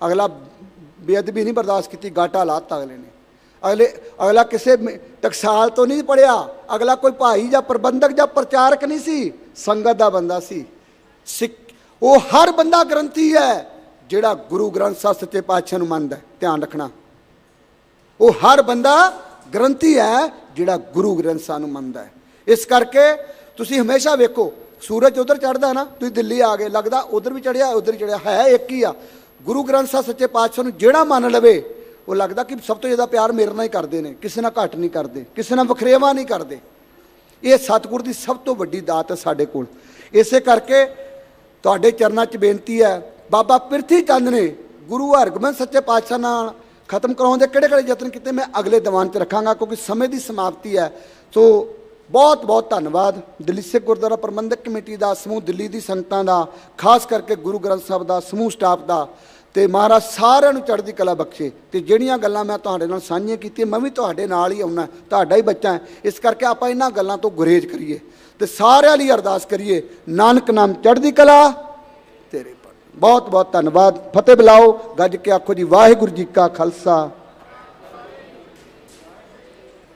ਅਗਲਾ ਬੇਅਦਬੀ ਨਹੀਂ ਬਰਦਾਸ਼ਤ ਕੀਤੀ, ਗਾਟਾ ਲਾਤਾ ਅਗਲੇ ਨੇ। ਅਗਲਾ ਕਿਸੇ ਟਕਸਾਲ ਤੋਂ ਨਹੀਂ ਪੜਿਆ, ਅਗਲਾ ਕੋਈ ਭਾਈ ਜਾਂ ਪ੍ਰਬੰਧਕ ਜਾਂ ਪ੍ਰਚਾਰਕ ਨਹੀਂ ਸੀ, ਸੰਗਤ ਦਾ ਬੰਦਾ ਸੀ। ਸਿੱਖ ਉਹ ਹਰ ਬੰਦਾ ਗ੍ਰੰਥੀ ਹੈ ਜਿਹੜਾ ਗੁਰੂ ਗ੍ਰੰਥ ਸਾਹਿਬ ਸੱਚੇ ਪਾਤਸ਼ਾਹ ਨੂੰ ਮੰਨਦਾ। ਧਿਆਨ ਰੱਖਣਾ, ਉਹ ਹਰ ਬੰਦਾ ਗ੍ਰੰਥੀ ਹੈ ਜਿਹੜਾ ਗੁਰੂ ਗ੍ਰੰਥ ਸਾਹਿਬ ਨੂੰ ਮੰਨਦਾ ਹੈ। ਇਸ ਕਰਕੇ ਤੁਸੀਂ ਹਮੇਸ਼ਾ ਵੇਖੋ ਸੂਰਜ ਉਧਰ ਚੜ੍ਹਦਾ ਨਾ, ਤੁਸੀਂ ਦਿੱਲੀ ਆ ਗਏ, ਲੱਗਦਾ ਉਧਰ ਵੀ ਚੜ੍ਹਿਆ ਉਧਰ ਹੀ ਚੜ੍ਹਿਆ, ਹੈ ਇੱਕ ਹੀ ਆ। ਗੁਰੂ ਗ੍ਰੰਥ ਸਾਹਿਬ ਸੱਚੇ ਪਾਤਸ਼ਾਹ ਨੂੰ ਜਿਹੜਾ ਮੰਨ ਲਵੇ ਉਹ ਲੱਗਦਾ ਕਿ ਸਭ ਤੋਂ ਜ਼ਿਆਦਾ ਪਿਆਰ ਮੇਰੇ ਨਾਲ ਹੀ ਕਰਦੇ ਨੇ, ਕਿਸੇ ਨਾਲ ਘੱਟ ਨਹੀਂ ਕਰਦੇ, ਕਿਸੇ ਨਾਲ ਵਖਰੇਵਾ ਨਹੀਂ ਕਰਦੇ। ਇਹ ਸਤਿਗੁਰ ਦੀ ਸਭ ਤੋਂ ਵੱਡੀ ਦਾਤ ਹੈ ਸਾਡੇ ਕੋਲ। ਇਸੇ ਕਰਕੇ ਤੁਹਾਡੇ ਚਰਨਾਂ 'ਚ ਬੇਨਤੀ ਹੈ, ਬਾਬਾ ਪਿਰਥੀ ਚੰਦ ਨੇ ਗੁਰੂ ਹਰਗੋਬਿੰਦ ਸੱਚੇ ਪਾਤਸ਼ਾਹ ਨਾਲ ਖਤਮ ਕਰਾਉਣ ਦੇ ਕਿਹੜੇ ਯਤਨ ਕੀਤੇ ਮੈਂ ਅਗਲੇ ਦੀਵਾਨ 'ਚ ਰੱਖਾਂਗਾ, ਕਿਉਂਕਿ ਸਮੇਂ ਦੀ ਸਮਾਪਤੀ ਹੈ। ਸੋ ਬਹੁਤ ਬਹੁਤ ਧੰਨਵਾਦ ਦਿੱਲੀ ਸਿੱਖ ਗੁਰਦੁਆਰਾ ਪ੍ਰਬੰਧਕ ਕਮੇਟੀ ਦਾ, ਸਮੂਹ ਦਿੱਲੀ ਦੀ ਸੰਗਤਾਂ ਦਾ, ਖਾਸ ਕਰਕੇ ਗੁਰੂ ਗ੍ਰੰਥ ਸਾਹਿਬ ਦਾ ਸਮੂਹ ਸਟਾਫ ਦਾ। ਤੇ ਮਹਾਰਾਜ ਸਾਰਿਆਂ ਨੂੰ ਚੜ੍ਹਦੀ ਕਲਾ ਬਖਸ਼ੇ। ਤੇ ਜਿਹੜੀਆਂ ਗੱਲਾਂ ਮੈਂ ਤੁਹਾਡੇ ਨਾਲ ਸਾਂਝੀਆਂ ਕੀਤੀਆਂ, ਮੈਂ ਵੀ ਤੁਹਾਡੇ ਨਾਲ ਹੀ ਆਉਣਾ, ਤੁਹਾਡਾ ਹੀ ਬੱਚਾ ਹੈ। ਇਸ ਕਰਕੇ ਆਪਾਂ ਇਹਨਾਂ ਗੱਲਾਂ ਤੋਂ ਗੁਰੇਜ਼ ਕਰੀਏ ਤੇ ਸਾਰਿਆਂ ਲਈ ਅਰਦਾਸ ਕਰੀਏ, ਨਾਨਕ ਨਾਮ ਚੜ੍ਹਦੀ ਕਲਾ ਤੇਰੇ। ਬਹੁਤ ਬਹੁਤ ਧੰਨਵਾਦ। ਫਤਿਹ ਬੁਲਾਓ, ਗੱਜ ਕੇ ਆਖੋ ਜੀ ਵਾਹਿਗੁਰੂ ਜੀ ਕਾ ਖਾਲਸਾ।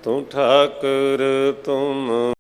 ਤੂੰ ਠਾਕੁਰ ਤੁਮ